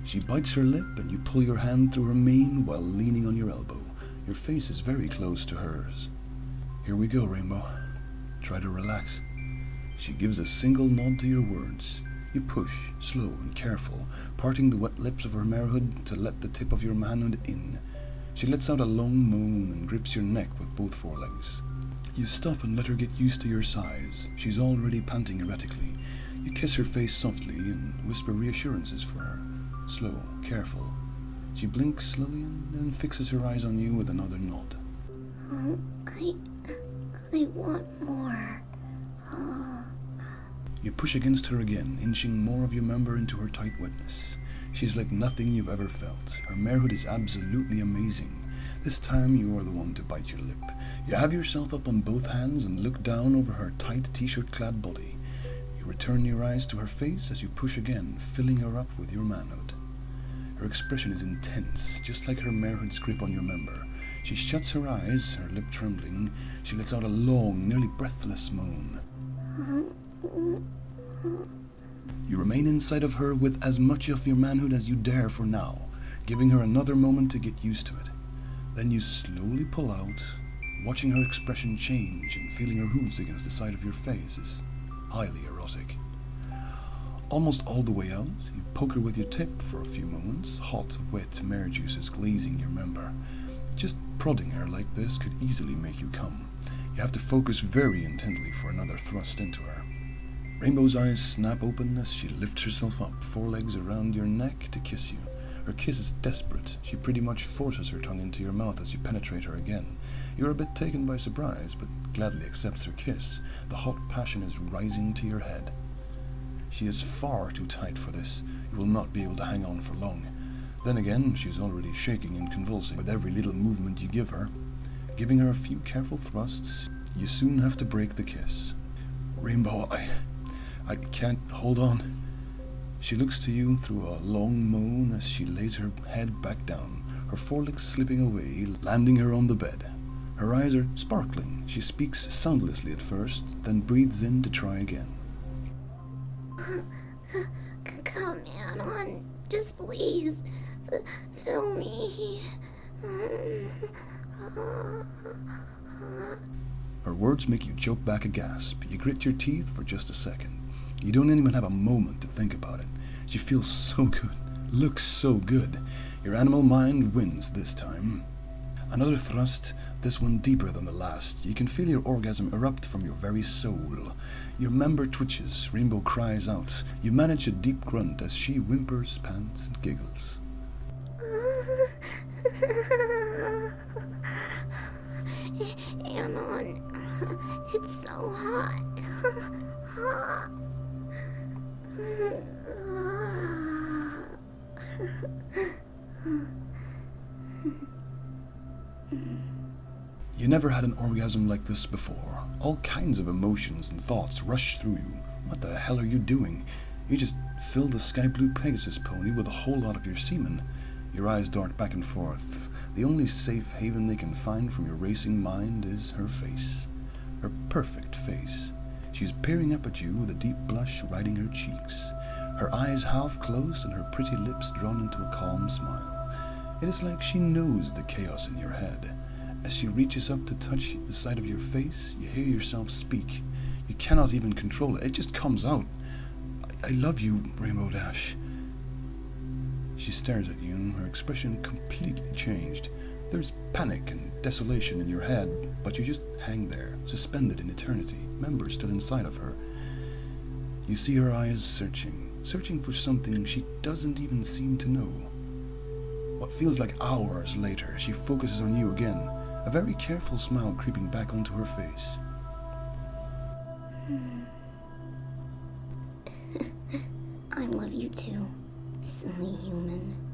She bites her lip and you pull your hand through her mane while leaning on your elbow. Your face is very close to hers. Here we go, Rainbow. Try to relax. She gives a single nod to your words. You push, slow and careful, parting the wet lips of her marehood to let the tip of your manhood in. She lets out a long moan and grips your neck with both forelegs. You stop and let her get used to your size. She's already panting erratically. You kiss her face softly and whisper reassurances for her. Slow, careful. She blinks slowly and then fixes her eyes on you with another nod. I want more. You push against her again, inching more of your member into her tight wetness. She's like nothing you've ever felt. Her marehood is absolutely amazing. This time you are the one to bite your lip. You have yourself up on both hands and look down over her tight t-shirt-clad body. You return your eyes to her face as you push again, filling her up with your manhood. Her expression is intense, just like her marehood's grip on your member. She shuts her eyes, her lip trembling. She lets out a long, nearly breathless moan. You remain inside of her with as much of your manhood as you dare for now, giving her another moment to get used to it. Then you slowly pull out, watching her expression change and feeling her hooves against the side of your face is highly erotic. Almost all the way out, you poke her with your tip for a few moments, hot, wet mare juices glazing your member. Just prodding her like this could easily make you come. You have to focus very intently for another thrust into her. Rainbow's eyes snap open as she lifts herself up, forelegs around your neck to kiss you. Her kiss is desperate. She pretty much forces her tongue into your mouth as you penetrate her again. You're a bit taken by surprise, but gladly accepts her kiss. The hot passion is rising to your head. She is far too tight for this. You will not be able to hang on for long. Then again, she's already shaking and convulsing with every little movement you give her. Giving her a few careful thrusts, you soon have to break the kiss. Rainbow, I can't hold on. She looks to you through a long moan as she lays her head back down, her forelegs slipping away, landing her on the bed. Her eyes are sparkling. She speaks soundlessly at first, then breathes in to try again. Come, Anon. Just please. Fill me. Her words make you choke back a gasp. You grit your teeth for just a second. You don't even have a moment to think about it. She feels so good, looks so good. Your animal mind wins this time. Another thrust, this one deeper than the last. You can feel your orgasm erupt from your very soul. Your member twitches, Rainbow cries out. You manage a deep grunt as she whimpers, pants, and giggles. Anon, it's so hot. You never had an orgasm like this before. All kinds of emotions and thoughts rush through you. What the hell are you doing? You just filled a sky blue Pegasus pony with a whole lot of your semen. Your eyes dart back and forth. The only safe haven they can find from your racing mind is her face. Her perfect face. She's peering up at you with a deep blush riding her cheeks. Her eyes half closed and her pretty lips drawn into a calm smile. It is like she knows the chaos in your head. As she reaches up to touch the side of your face, you hear yourself speak. You cannot even control it. It just comes out. I love you, Rainbow Dash. She stares at you, her expression completely changed. There's panic and desolation in your head, but you just hang there, suspended in eternity, members still inside of her. You see her eyes searching for something she doesn't even seem to know. What feels like hours later, she focuses on you again, a very careful smile creeping back onto her face. I love you too, silly human.